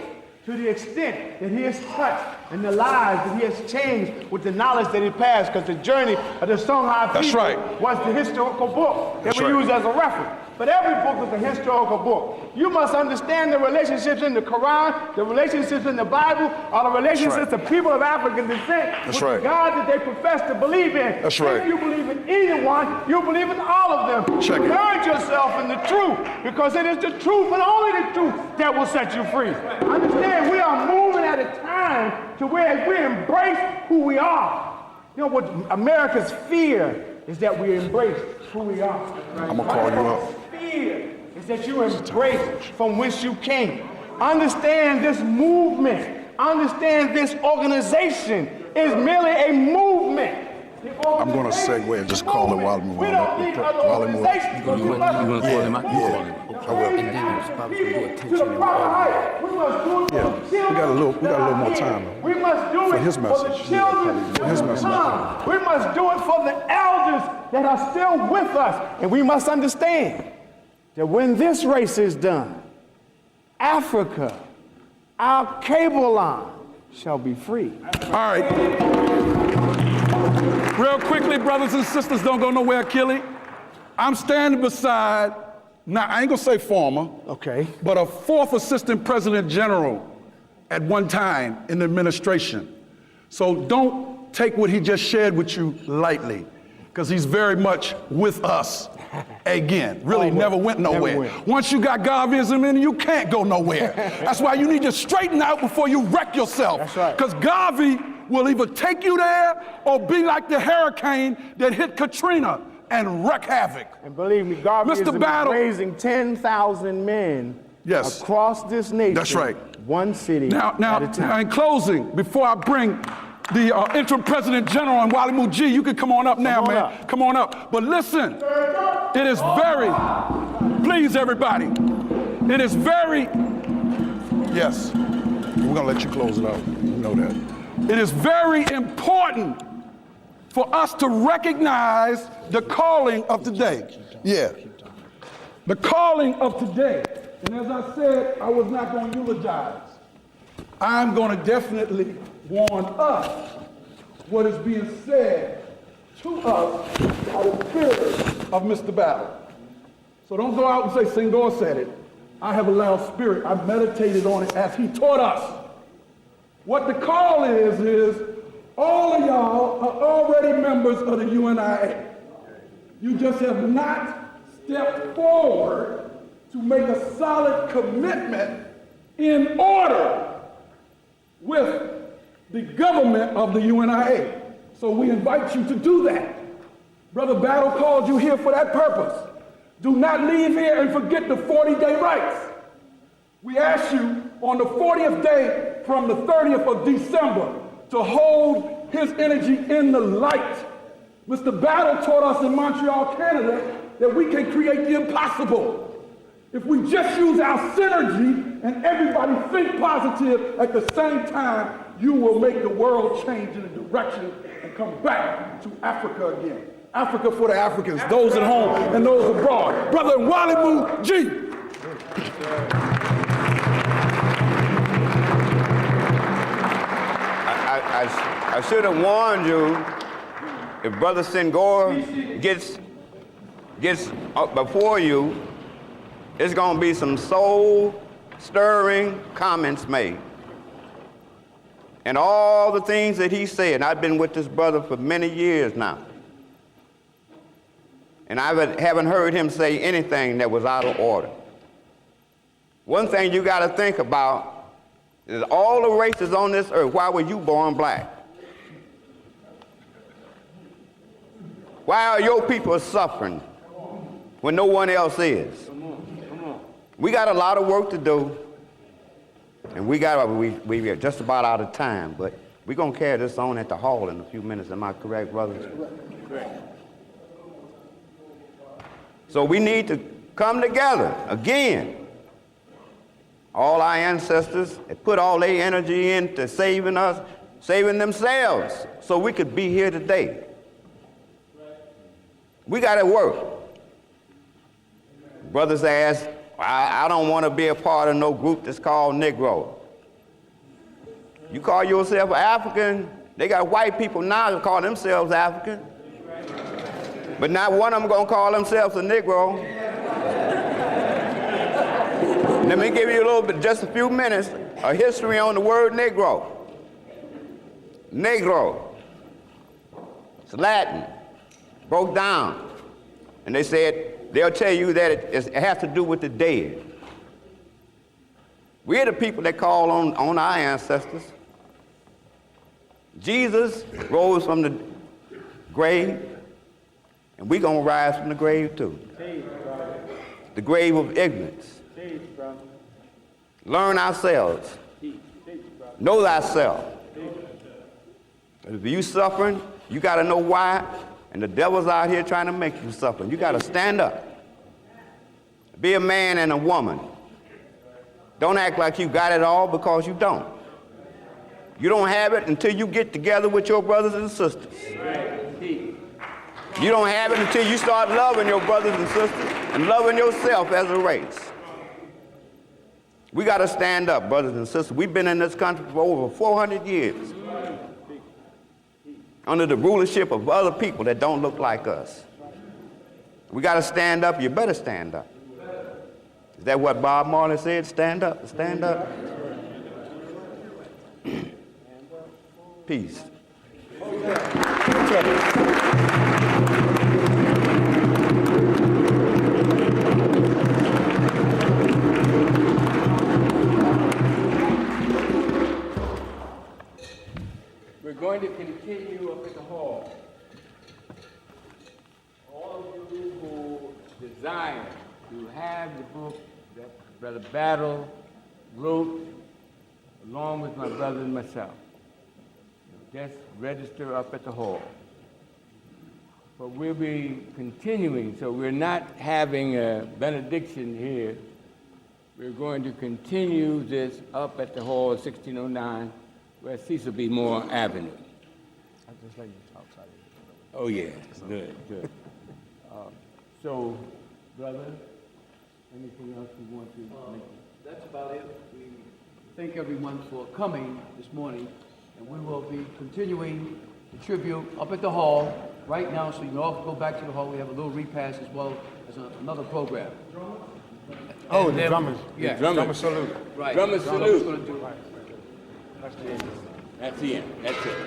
to the extent that he has touched and the lives that he has changed with the knowledge that he passed, because the journey of the Songhai people was the historical book that we use as a reference. But every book is a historical book. You must understand the relationships in the Quran, the relationships in the Bible, are the relationships of people of African descent with the God that they profess to believe in. If you believe in either one, you believe in all of them. Merge yourself in the truth, because it is the truth and only the truth that will set you free. Understand, we are moving at a time to where we embrace who we are. You know what America's fear is, that we embrace who we are. I'm gonna call you up. Fear is that you embrace from whence you came. Understand this movement. Understand this organization is merely a movement. I'm going to segue and just call it while I'm moving up. You going to call him out? Yeah, I will. And then it's probably going to do attention. Yeah, we got a little more time. We must do it his for message. the children to come. We must do it for the elders that are still with us. And we must understand that when this race is done, Africa, our cable line, shall be free. All right. Real quickly, brothers and sisters, don't go nowhere, Kelly. I'm standing beside, now I ain't gonna say former, but a fourth assistant president general at one time in the administration. So don't take what he just shared with you lightly, because he's very much with us. Again, really never went nowhere. Once you got Garveyism in, you can't go nowhere. That's why you need to straighten out before you wreck yourself. That's right. Because Garvey will either take you there or be like the hurricane that hit Katrina and wreck havoc. And believe me, Garvey is raising 10,000 men across this nation. That's right. One city now, at a time. Now, in closing, before I bring the interim president general and Wally Muji, you can come on up now, man. Come on up. But listen, it is very, please everybody, it is very, yes, we're gonna let you close it out, you know that. It is very important for us to recognize the calling of today. Yeah, the calling of today. And as I said, I was not gonna eulogize. I'm gonna definitely warn us what is being said to us by the spirit of Mr. Battle. So don't go out and say Senghor said it. I have allowed spirit. I meditated on it as he taught us. What the call is all of y'all are already members of the UNIA. You just have not stepped forward to make a solid commitment in order with the government of the UNIA. So we invite you to do that. Brother Battle called you here for that purpose. Do not leave here and forget the 40-day rights. We ask you on the 40th day from the 30th of December to hold his energy in the light. Mr. Battle taught us in Montreal, Canada, that we can create the impossible. If we just use our synergy and everybody think positive at the same time, you will make the world change in a direction and come back to Africa again. Africa for the Africans, those at home and those abroad. Brother Wally Muji. I should have warned you. If Brother Senghor gets up before you, it's going to be some soul-stirring comments made. And all the things that he said, and I've been with this brother for many years now, and I haven't heard him say anything that was out of order. One thing you got to think about is all the races on this earth, why were you born black? Why are your people suffering when no one else is? We got a lot of work to do, and we are just about out of time, but we're going to carry this on at the hall in a few minutes. Am I correct, brothers? Correct. So we need to come together again. All our ancestors had put all their energy into saving us, saving themselves, so we could be here today. We got to work. Brothers ask, I don't want to be a part of no group that's called Negro. You call yourself African, they got white people now that call themselves African. But not one of them going to call themselves a Negro. Let me give you a little bit, just a few minutes, of history on the word Negro. Negro. It's Latin. Broke down. And they said, they'll tell you that it has to do with the dead. We're the people that call on our ancestors. Jesus rose from the grave, and we're going to rise from the grave too. The grave of ignorance. Learn ourselves. Know thyself. If you suffering, you got to know why, and the devil's out here trying to make you suffer. You got to stand up. Be a man and a woman. Don't act like you got it all, because you don't. You don't have it until you get together with your brothers and sisters. You don't have it until you start loving your brothers and sisters and loving yourself as a race. We got to stand up, brothers and sisters. We've been in this country for over 400 years under the rulership of other people that don't look like us. We got to stand up. You better stand up. Is that what Bob Marley said? Stand up, stand up. Peace. We're going to continue up at the hall. All of you who desire to have the book that Brother Battle wrote, along with my brother and myself, just register up at the hall. But we'll be continuing, so we're not having a benediction here. We're going to continue this up at the hall, 1609, West Cecil B. Moore Avenue. I'll just let you outside. Oh, yeah, good, good. So, brother, anything else you want to make? That's about it. We thank everyone for coming this morning, and we will be continuing the tribute up at the hall right now, so you can all go back to the hall. We have a little repast as well as another program. Oh, And the then- drummers. Yeah. Drummer salute. Right. Drummer Drummers salute. gonna do- That's the end. That's the end. That's it.